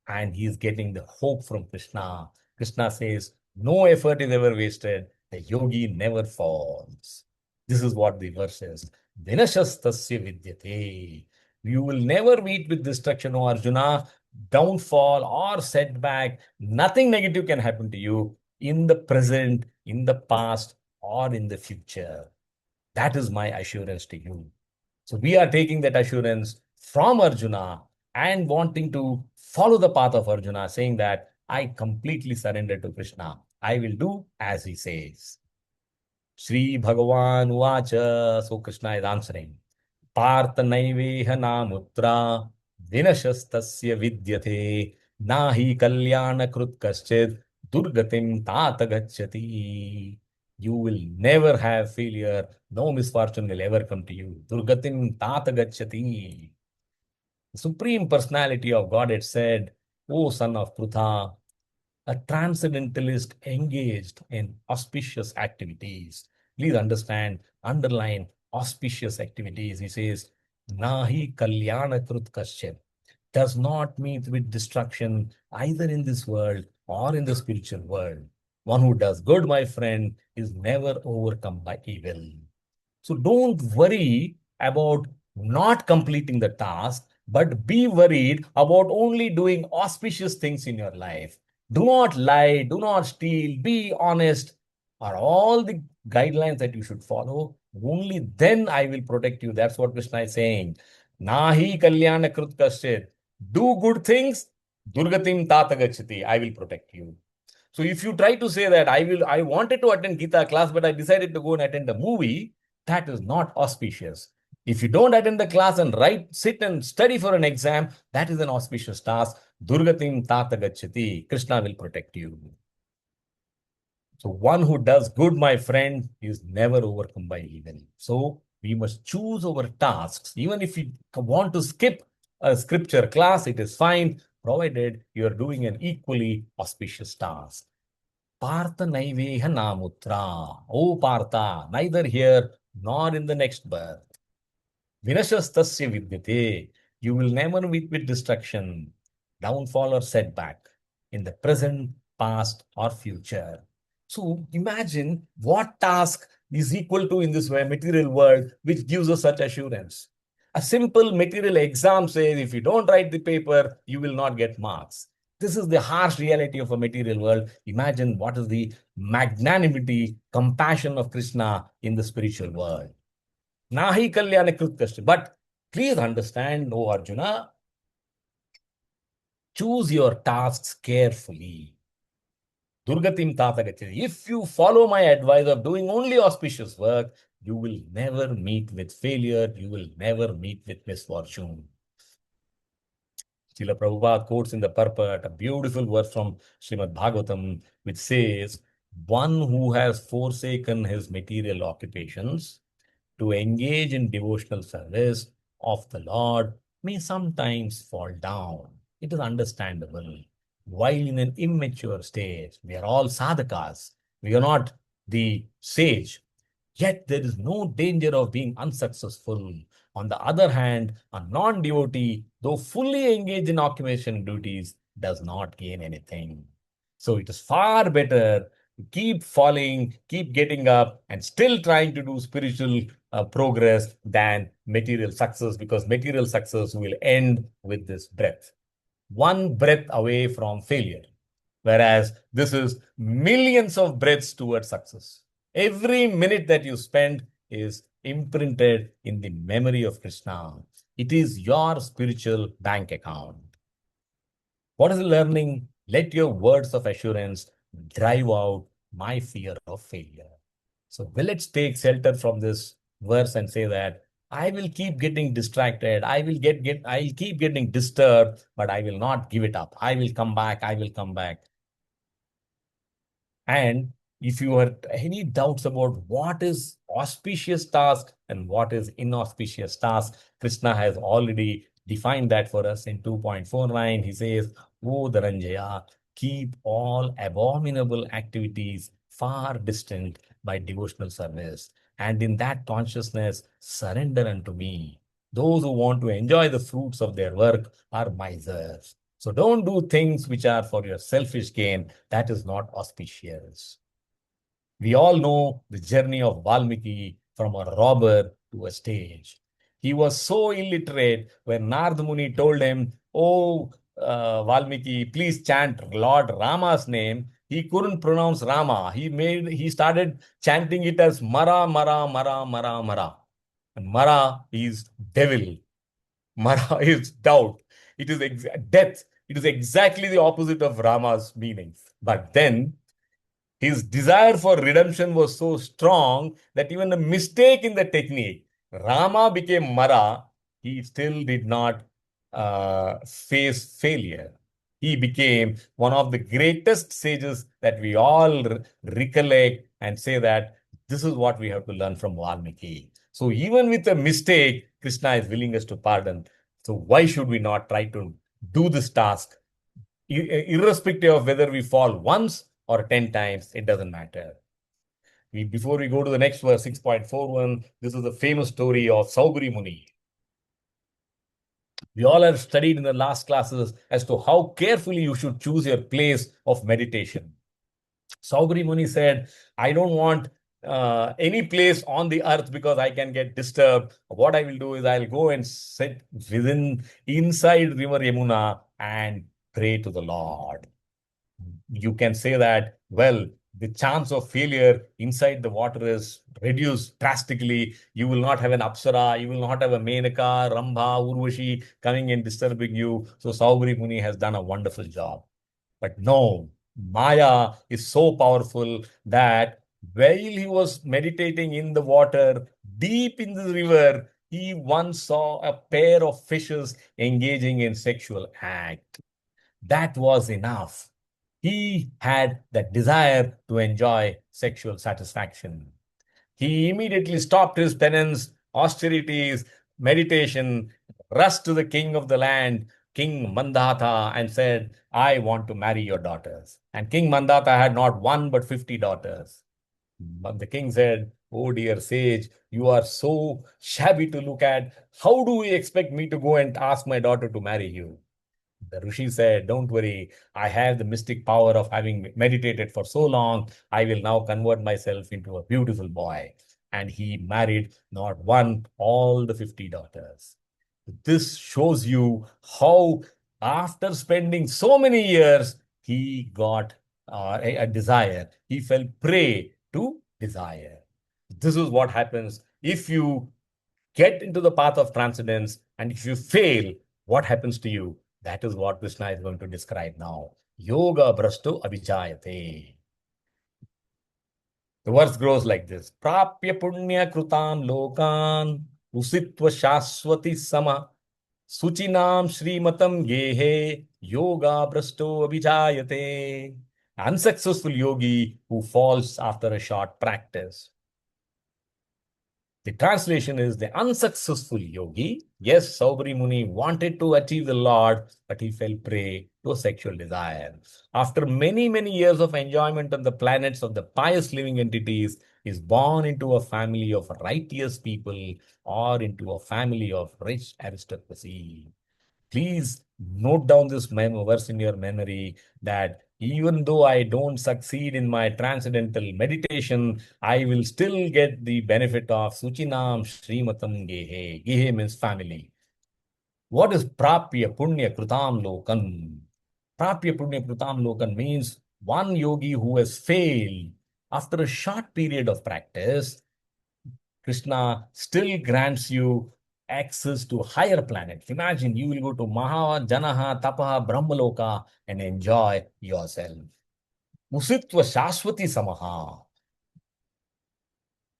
S1: and he's getting the hope from Krishna. Krishna says, no effort is ever wasted. The yogi never falls. This is what the verse says. Vinashastasya vidyate. You will never meet with destruction, O Arjuna, downfall or setback. Nothing negative can happen to you in the present, in the past, or in the future. That is my assurance to you. So we are taking that assurance from Arjuna and wanting to follow the path of Arjuna, saying that I completely surrender to Krishna. I will do as he says. Sri Bhagavan Uvacha. So Krishna is answering. Partha naiveha namutra vinashastasya vidyate nahi kalyana krut kaschid Durgatim tat gacchati. You will never have failure. No misfortune will ever come to you. Durgatim tat gacchati. The Supreme Personality of Godhead said, O son of Prutha, a transcendentalist engaged in auspicious activities. Please understand, underline auspicious activities. He says, Nahi kalyana krut kasyap, does not meet with destruction either in this world or in the spiritual world. One who does good, my friend, is never overcome by evil. So don't worry about not completing the task, but be worried about only doing auspicious things in your life. Do not lie, do not steal, be honest, are all the guidelines that you should follow. Only then I will protect you. That's what Krishna is saying. Nahi kalyana krut kasyet. Do good things, durgatim tatagachati. I will protect you. So if you try to say that I wanted to attend Gita class, but I decided to go and attend a movie, that is not auspicious. If you don't attend the class and sit and study for an exam, that is an auspicious task. Durgatim tata gacchati. Krishna will protect you. So one who does good, my friend, is never overcome by evil. So we must choose our tasks. Even if you want to skip a scripture class, it is fine, provided you are doing an equally auspicious task. Partha Naiveha Namutra. Oh Partha, neither here nor in the next birth. Vinashastasya vidyate. You will never meet with destruction, downfall, or setback in the present, past, or future. So imagine what task is equal to in this material world, which gives us such assurance. A simple material exam says if you don't write the paper, you will not get marks. This is the harsh reality of a material world. Imagine what is the magnanimity, compassion of Krishna in the spiritual world. Nahi kalyana krutkashya. But please understand, O Arjuna, choose your tasks carefully. Durgatim tatagachati. If you follow my advice of doing only auspicious work, you will never meet with failure. You will never meet with misfortune. Srila Prabhupada quotes in the purport a beautiful verse from Srimad Bhagavatam, which says, one who has forsaken his material occupations to engage in devotional service of the Lord may sometimes fall down. It is understandable. While in an immature stage, we are all sadhakas. We are not the sage. Yet there is no danger of being unsuccessful. On the other hand, a non devotee, though fully engaged in occupation duties, does not gain anything. So it is far better to keep falling, keep getting up, and still trying to do spiritual progress than material success, because material success will end with this breath. One breath away from failure. Whereas this is millions of breaths towards success. Every minute that you spend is imprinted in the memory of Krishna. It is your spiritual bank account. What is the learning? Let your words of assurance drive out my fear of failure. So let's take shelter from this verse and say that I will keep getting distracted. I'll keep getting disturbed, but I will not give it up. I will come back. I will come back. And if you have any doubts about what is auspicious task and what is inauspicious task, Krishna has already defined that for us in 2.49. He says, O Dharanjaya, keep all abominable activities far distant by devotional service. And in that consciousness, surrender unto me. Those who want to enjoy the fruits of their work are misers. So don't do things which are for your selfish gain. That is not auspicious. We all know the journey of Valmiki from a robber to a sage. He was so illiterate when Narad Muni told him, Oh, Valmiki, please chant Lord Rama's name. He couldn't pronounce Rama. He started chanting it as Mara, Mara, Mara, Mara, Mara. And Mara is devil. Mara is doubt. It is death. It is exactly the opposite of Rama's meaning. But then his desire for redemption was so strong that even a mistake in the technique, Rama became Mara, he still did not face failure. He became one of the greatest sages that we all recollect and say that this is what we have to learn from Valmiki. So even with a mistake, Krishna is willing us to pardon. So why should we not try to do this task? Irrespective of whether we fall once or 10 times, it doesn't matter. Before we go to the next verse, 6.41, this is the famous story of Saubri Muni. We all have studied in the last classes as to how carefully you should choose your place of meditation. Saubri Muni said, I don't want any place on the earth because I can get disturbed. What I will do is I'll go and sit inside river Yamuna and pray to the Lord. You can say that, well, the chance of failure inside the water is reduced drastically. You will not have an Apsara, you will not have a Menaka, Rambha, Urvashi coming and disturbing you. So Saubri Muni has done a wonderful job. But no, Maya is so powerful that while he was meditating in the water, deep in the river, he once saw a pair of fishes engaging in sexual act. That was enough. He had that desire to enjoy sexual satisfaction. He immediately stopped his penance, austerities, meditation, rushed to the king of the land, King Mandata, and said, I want to marry your daughters. And King Mandata had not one but 50 daughters. But the king said, oh dear sage, you are so shabby to look at. How do you expect me to go and ask my daughter to marry you? The Rishi said, don't worry, I have the mystic power of having meditated for so long. I will now convert myself into a beautiful boy. And he married not one, all the 50 daughters. This shows you how, after spending so many years, he got a desire. He fell prey to desire. This is what happens if you get into the path of transcendence, and if you fail, what happens to you? That is what Krishna is going to describe now. Yoga Brasto Abhijayate. The verse goes like this: Prapya Punya Krutam Lokan Usitva Shaswati Sama Suchinam Srimatam Gehe Yoga Brasto Abhijayate. Unsuccessful yogi who falls after a short practice. The translation is the unsuccessful yogi. Yes, Saubri Muni wanted to achieve the Lord, but he fell prey to sexual desire. After many, many years of enjoyment on the planets of the pious living entities, he is born into a family of righteous people or into a family of rich aristocracy. Please note down this verse in your memory that even though I don't succeed in my transcendental meditation, I will still get the benefit of Suchinam Srimatam Gehe. Gehe means family. What is Prapya Punya Krutam Lokan? Prapya Punya Krutam Lokan means one yogi who has failed after a short period of practice. Krishna still grants you access to higher planets. Imagine you will go to Maha, Janaha, Tapaha, Brahmaloka and enjoy yourself. Musitva Shashwati Samaha.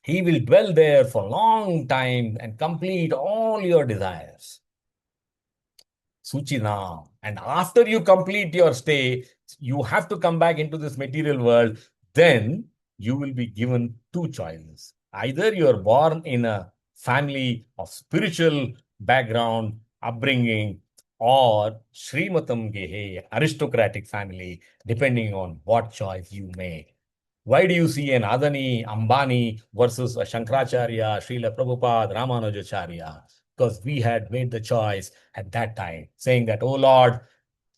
S1: He will dwell there for a long time and complete all your desires. Suchina. And after you complete your stay, you have to come back into this material world. Then you will be given two choices. Either you are born in a family of spiritual background, upbringing, or Srimatam Gehe, aristocratic family, depending on what choice you make. Why do you see an Adani, Ambani versus a Shankaracharya, Srila Prabhupada, Ramanujacharya? Because we had made the choice at that time, saying that, oh Lord,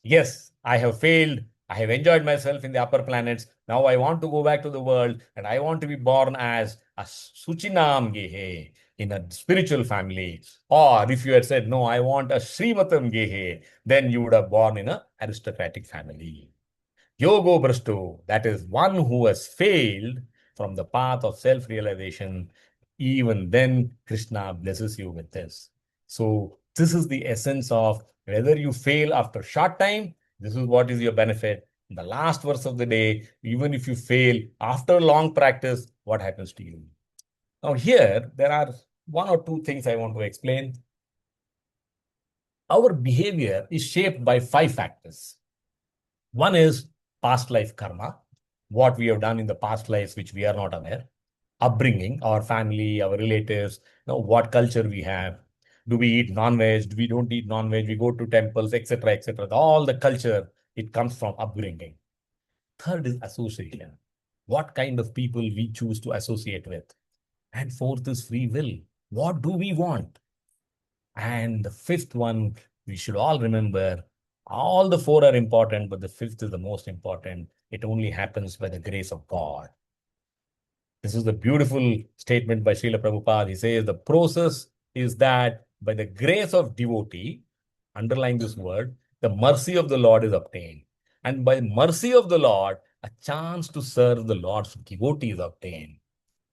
S1: yes, I have failed. I have enjoyed myself in the upper planets. Now I want to go back to the world and I want to be born as a Suchinam Gehe in a spiritual family. Or if you had said, no, I want a Srimatam Gehe, then you would have born in an aristocratic family. Yogo Brashto, that is one who has failed from the path of self-realization, even then Krishna blesses you with this. So this is the essence of whether you fail after short time, this is what is your benefit. In the last verse of the day, even if you fail after long practice, what happens to you? Now here, there are one or two things I want to explain. Our behavior is shaped by 5 factors. One is past life karma, what we have done in the past lives, which we are not aware, upbringing, our family, our relatives, what culture we have. Do we eat non-veg? We don't eat non-veg. We go to temples, etc., etc. All the culture, it comes from upbringing. Third is association. What kind of people we choose to associate with. And fourth is free will. What do we want? And the fifth one, we should all remember, all the four are important, but the fifth is the most important. It only happens by the grace of God. This is a beautiful statement by Srila Prabhupada. He says the process is that by the grace of devotee, underline this word, the mercy of the Lord is obtained. And by mercy of the Lord, a chance to serve the Lord's devotee is obtained.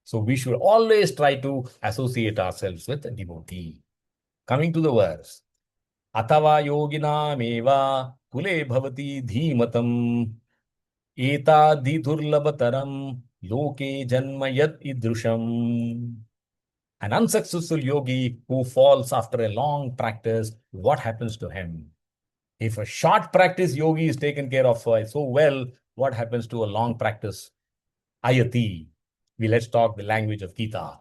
S1: So we should always try to associate ourselves with a devotee. Coming to the verse, अथवा योगिनामेव कुले भवति धीमतम् एतादि दुर्लभतरं लोके जन्म यत् ईदृशम्. An unsuccessful yogi who falls after a long practice, what happens to him? If a short practice yogi is taken care of so well, what happens to a long practice ayati? Let's talk the language of Gita.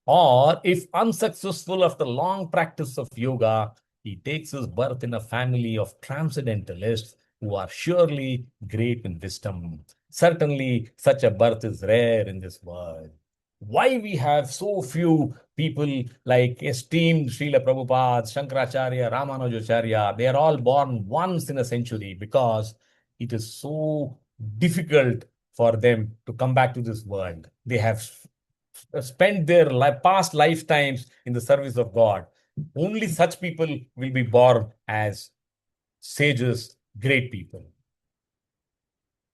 S1: Or if unsuccessful after long practice of yoga, he takes his birth in a family of transcendentalists who are surely great in wisdom. Certainly, such a birth is rare in this world. Why we have so few people like esteemed Srila Prabhupada, Shankaracharya, Ramanujacharya, they are all born once in a century because it is so difficult for them to come back to this world. They have spent their past lifetimes in the service of God. Only such people will be born as sages, great people.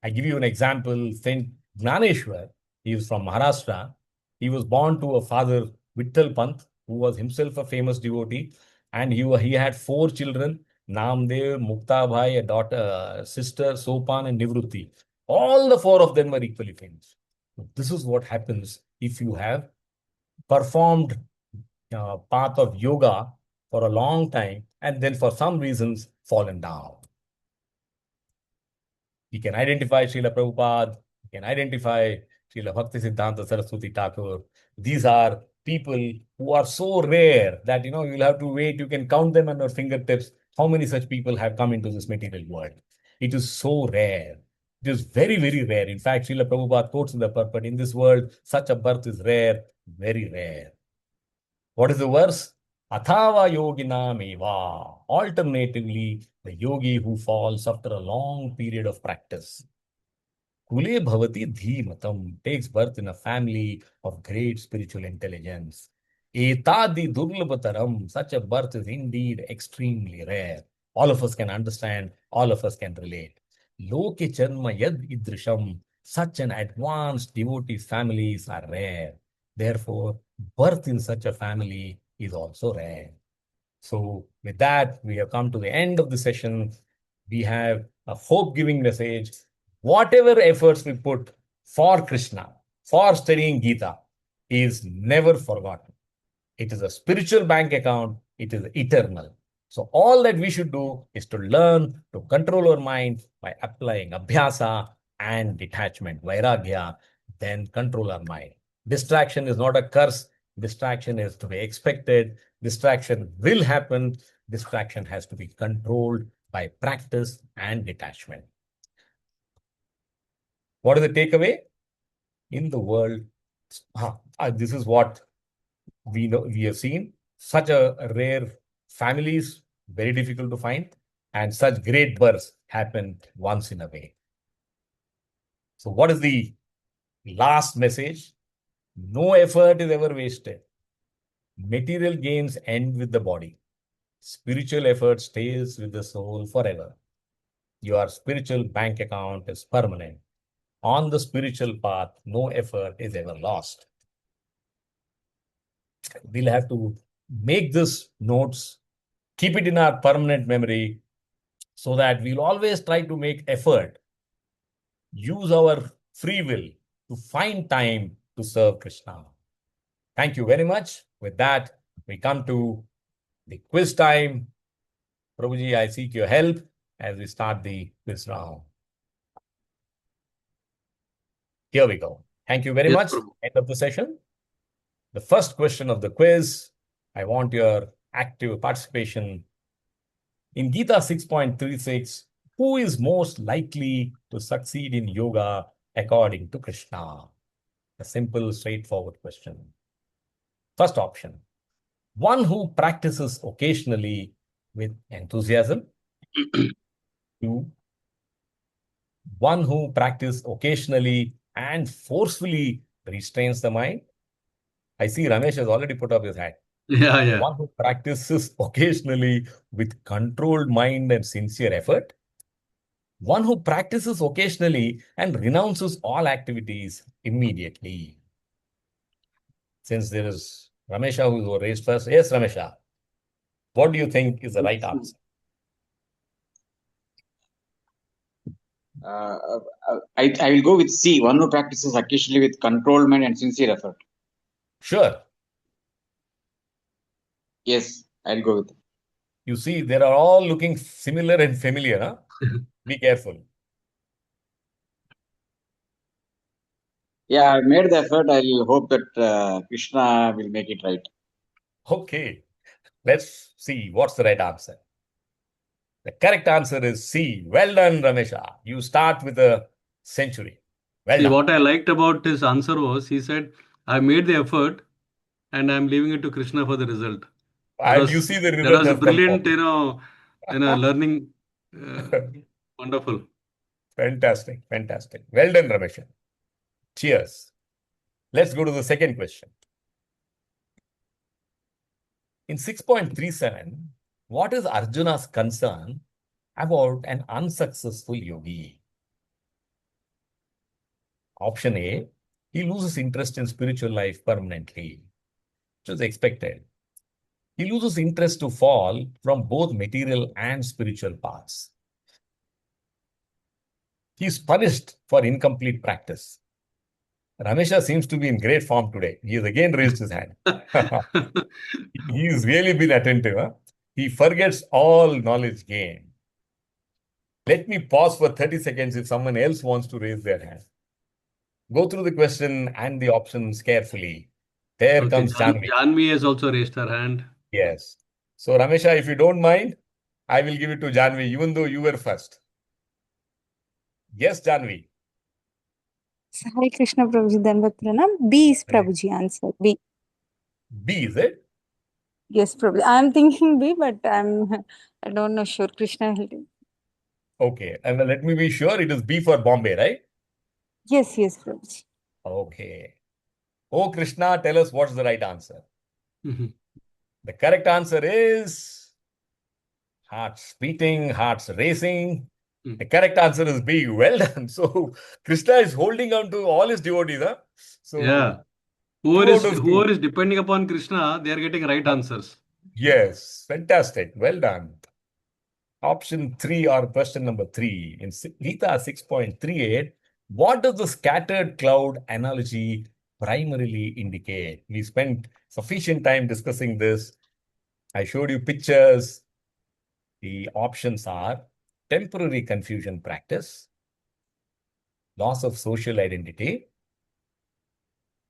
S1: I give you an example. Saint Gnaneshwar, he is from Maharashtra. He was born to a father, Vittal Pant, who was himself a famous devotee. And he had four children, Namdev, Muktabhai, a daughter, sister, Sopan, and Nivrutti. All the four of them were equally famous. This is what happens if you have performed path of yoga for a long time and then for some reasons fallen down. You can identify Srila Prabhupada, you can identify Srila Bhakti Siddhanta Saraswati Thakur. These are people who are so rare that you'll have to wait. You can count them on your fingertips. How many such people have come into this material world? It is so rare. It is very, very rare. In fact, Srila Prabhupada quotes in the purport, in this world, such a birth is rare, very rare. What is the verse? Athava yoginam eva. Alternatively, the yogi who falls after a long period of practice. Kule bhavati dhimatam takes birth in a family of great spiritual intelligence. Etadi durlabhataram, such a birth is indeed extremely rare. All of us can understand, all of us can relate. Loke chanma yad idrisham, such an advanced devotee families are rare. Therefore, birth in such a family is also rare. So, with that, we have come to the end of the session. We have a hope giving message. Whatever efforts we put for Krishna, for studying Gita, is never forgotten. It is a spiritual bank account, it is eternal. So, all that we should do is to learn to control our mind by applying abhyasa and detachment, vairagya, then control our mind. Distraction is not a curse, distraction is to be expected, distraction will happen, distraction has to be controlled by practice and detachment. What is the takeaway? In the world, this is what we know, we have seen such a rare families, very difficult to find, and such great births happen once in a way. So, what is the last message? No effort is ever wasted. Material gains end with the body. Spiritual effort stays with the soul forever. Your spiritual bank account is permanent. On the spiritual path, no effort is ever lost. We'll have to make this notes, keep it in our permanent memory so that we'll always try to make effort, use our free will to find time to serve Krishna. Thank you very much. With that, we come to the quiz time. Prabhuji, I seek your help as we start the quiz round. Here we go. Thank you very
S2: Yes,
S1: much.
S2: Prabhu.
S1: End of the session. The first question of the quiz. I want your active participation. In Gita 6.36, who is most likely to succeed in yoga according to Krishna? A simple, straightforward question. First option, one who practices occasionally with enthusiasm. Two, one who practices occasionally and forcefully restrains the mind. I see Ramesh has already put up his hand.
S2: Yeah, yeah.
S1: One who practices occasionally with controlled mind and sincere effort. One who practices occasionally and renounces all activities immediately. Since there is Ramesha who was raised first. Yes, Ramesha. What do you think is the right answer?
S3: Uh, I will go with C, one who practices occasionally with controlled mind and sincere effort.
S1: Sure.
S3: Yes, I'll go with it.
S1: You see, they are all looking similar and familiar. Huh? Be careful.
S3: Yeah, I made the effort. I'll hope that Krishna will make it right.
S1: Okay. Let's see what's the right answer. The correct answer is C. Well done, Ramesha. You start with a century. Well
S2: See,
S1: done.
S2: what I liked about his answer was he said, I made the effort and I'm leaving it to Krishna for the result.
S1: And you see the
S2: That
S1: result
S2: was a
S1: has come
S2: brilliant,
S1: forward.
S2: learning. Uh, Wonderful.
S1: Fantastic. Fantastic. Well done, Ramesha. Cheers. Let's go to the second question. In 6.37, what is Arjuna's concern about an unsuccessful yogi? Option A, he loses interest in spiritual life permanently, which was expected. He loses interest to fall from both material and spiritual paths. He is punished for incomplete practice. Ramesha seems to be in great form today. He has again raised his hand. He's really been attentive. Huh? He forgets all knowledge gained. Let me pause for 30 seconds if someone else wants to raise their hand. Go through the question and the options carefully. There
S2: Okay,
S1: comes Janvi.
S2: Janvi has also raised her hand.
S1: Yes. So, Ramesha, if you don't mind, I will give it to Janvi, even though you were first. Yes, Janvi.
S4: Hare Krishna Prabhuji Danvat Pranam. B is Prabhuji answer. B.
S1: B, is it?
S4: Yes, Prabhuji. I'm thinking B, but I don't know sure. Krishna will do.
S1: Okay. And let me be sure it is B for Bombay, right?
S4: Yes, Prabhuji.
S1: Okay. Oh, Krishna, tell us what's the right answer.
S2: Mhm.
S1: The correct answer is hearts beating, hearts racing. The correct answer is B. Well done. So, Krishna is holding on to all his devotees. Huh?
S2: Yeah.
S1: So, 2 out of 2.
S2: Whoever is depending upon Krishna, they are getting right answers.
S1: Yes. Fantastic. Well done. Option 3 or question number 3 in Gita 6.38, what does the scattered cloud analogy primarily indicate? We spent sufficient time discussing this. I showed you pictures. The options are temporary confusion practice, loss of social identity,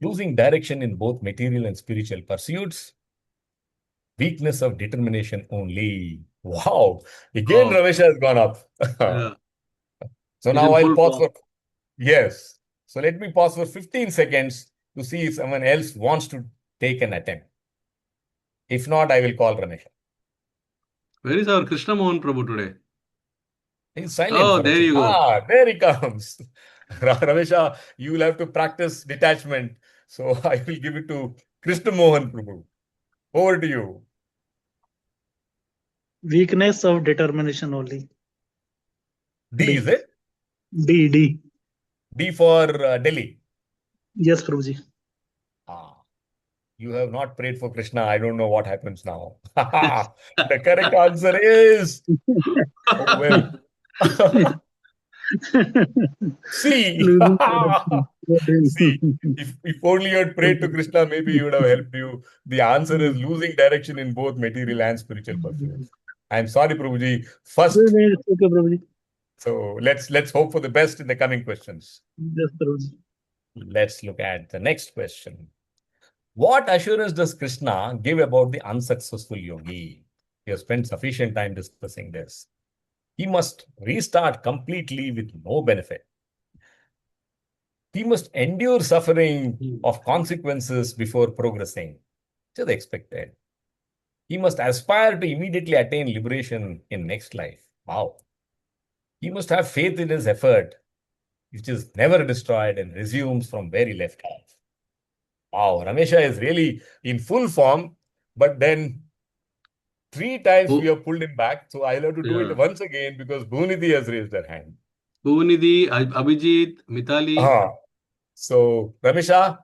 S1: losing direction in both material and spiritual pursuits, weakness of determination only. Wow. Again,
S2: Oh,
S1: Ramesh has gone up.
S2: yeah.
S1: So
S2: He's
S1: now
S2: in
S1: I'll
S2: full
S1: pause
S2: form.
S1: for, yes. So let me pause for 15 seconds to see if someone else wants to take an attempt. If not, I will call Ramesh.
S2: Where is our Krishna Mohan Prabhu today?
S1: He's silent
S2: Oh,
S1: for a
S2: there
S1: change.
S2: you go.
S1: Ah, there he comes. Ramesha, you will have to practice detachment. So I will give it to Krishna Mohan Prabhu. Over to you.
S5: Weakness of determination only.
S1: D, is
S5: D.
S1: it?
S5: D.
S1: D for Delhi.
S5: Yes, Prabhuji.
S1: Ah, you have not prayed for Krishna. I don't know what happens now. The correct answer is, oh well. See,
S5: Losing direction.
S1: see, if only you had prayed to Krishna, maybe he would have helped you. The answer is losing direction in both material and spiritual pursuits. I'm sorry, Prabhuji. First,
S5: Okay, Prabhuji.
S1: so let's hope for the best in the coming questions.
S5: Yes, Prabhuji.
S1: Let's look at the next question. What assurance does Krishna give about the unsuccessful yogi? We have spent sufficient time discussing this. He must restart completely with no benefit. He must endure suffering of consequences before progressing, which is expected. He must aspire to immediately attain liberation in next life. Wow. He must have faith in his effort, which is never destroyed and resumes from where he left off. Wow, Ramesha is really in full form, but then 3 times we
S2: Oh,
S1: have pulled him back. So I'll have to do it
S2: yeah.
S1: once again because Bhunidhi has raised her hand.
S2: Bhuvanidhi, Abhijit, Mitali.
S1: So Ramesha,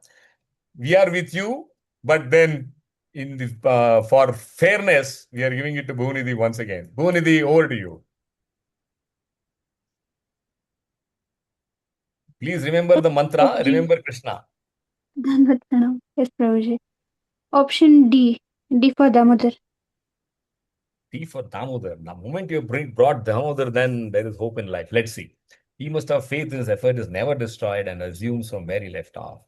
S1: we are with you, but then in the for fairness, we are giving it to Bhunidhi once again. Bhunidhi, over to you. Please remember the mantra,
S6: Prabhuji,
S1: remember Krishna.
S6: Dhanvat Pranam. Yes, Prabhuji. Option D. D for Damodar.
S1: D for Damodar. The moment you brought Damodar, then there is hope in life. Let's see. He must have faith in his effort is never destroyed and assumes from where he left off.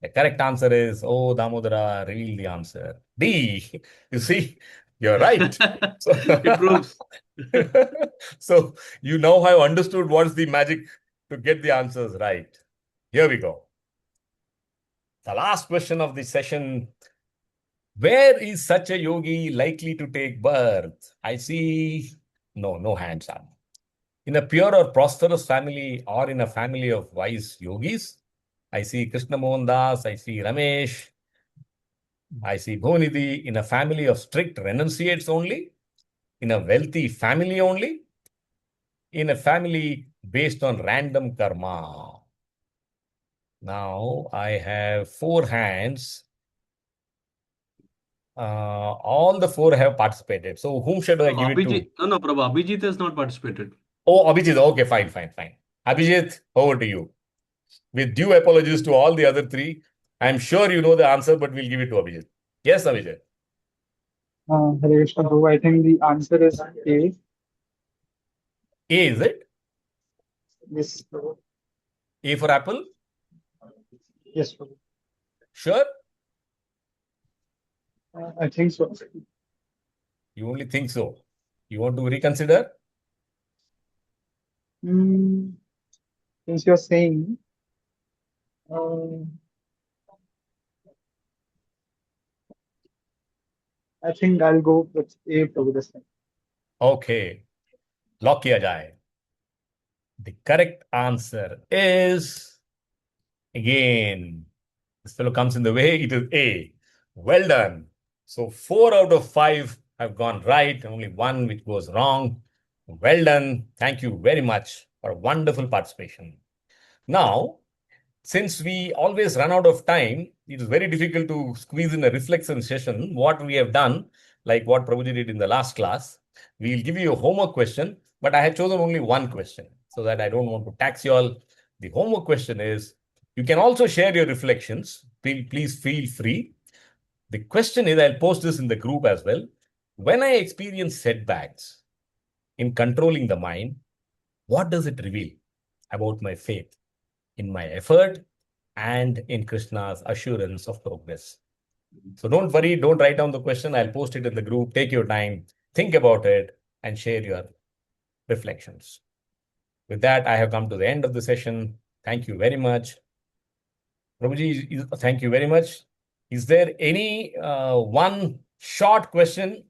S1: The correct answer is, oh, Damodara, reveal the answer. D. You see, you're right. So,
S2: It proves.
S1: so you now have understood what's the magic to get the answers right. Here we go. The last question of the session. Where is such a yogi likely to take birth? I see no hands up. In a pure or prosperous family or in a family of wise yogis? I see Krishna Mohan Das, I see Ramesh, I see Bhunidhi. In a family of strict renunciates only? In a wealthy family only? In a family based on random karma? Now I have 4 hands. All the 4 have participated. So whom should I
S2: No,
S1: give it to?
S2: No, Prabhu. Abhijit has not participated.
S1: Oh, Abhijit. Okay, fine. Abhijit, over to you. With due apologies to all the other 3, I'm sure you know the answer, but we'll give it to Abhijit. Yes, Abhijit.
S7: Hare Krishna, Prabhu. I think the answer is A.
S1: A, is it?
S7: Yes, Prabhu.
S1: A for apple?
S7: Yes, Prabhu.
S1: Sure?
S7: I think so.
S1: You only think so. You want to reconsider?
S7: Since you're saying, I think I'll go with A, Prabhu, this time.
S1: Okay. Lock kiya jaye. The correct answer is, again, this fellow comes in the way, it is A. Well done. So 4 out of 5 have gone right, only 1 which goes wrong. Well done. Thank you very much for a wonderful participation. Now, since we always run out of time, it is very difficult to squeeze in a reflection session. What we have done, like what Prabhuji did in the last class, we'll give you a homework question, but I have chosen only 1 question so that I don't want to tax you all. The homework question is, you can also share your reflections. Please feel free. The question is, I'll post this in the group as well. When I experience setbacks in controlling the mind, what does it reveal about my faith in my effort and in Krishna's assurance of progress? So don't worry, don't write down the question. I'll post it in the group. Take your time, think about it, and share your reflections. With that, I have come to the end of the session. Thank you very much. Prabhuji, thank you very much. Is there any one short question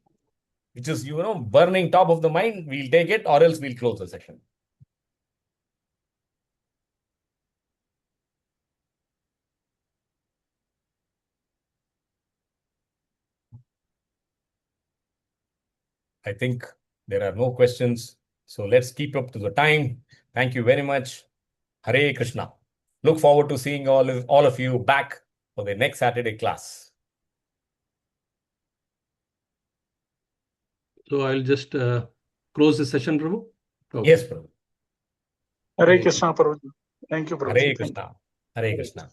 S1: which is, burning top of the mind? We'll take it, or else we'll close the session. I think there are no questions. So let's keep up to the time. Thank you very much. Hare Krishna. Look forward to seeing all of you back for the next Saturday class.
S2: So I'll just close the session, Prabhu. Okay.
S1: Yes, Prabhu.
S5: Hare Krishna, Prabhuji. Thank you, Prabhuji.
S1: Hare
S5: Thank you.
S1: Krishna. Hare Krishna.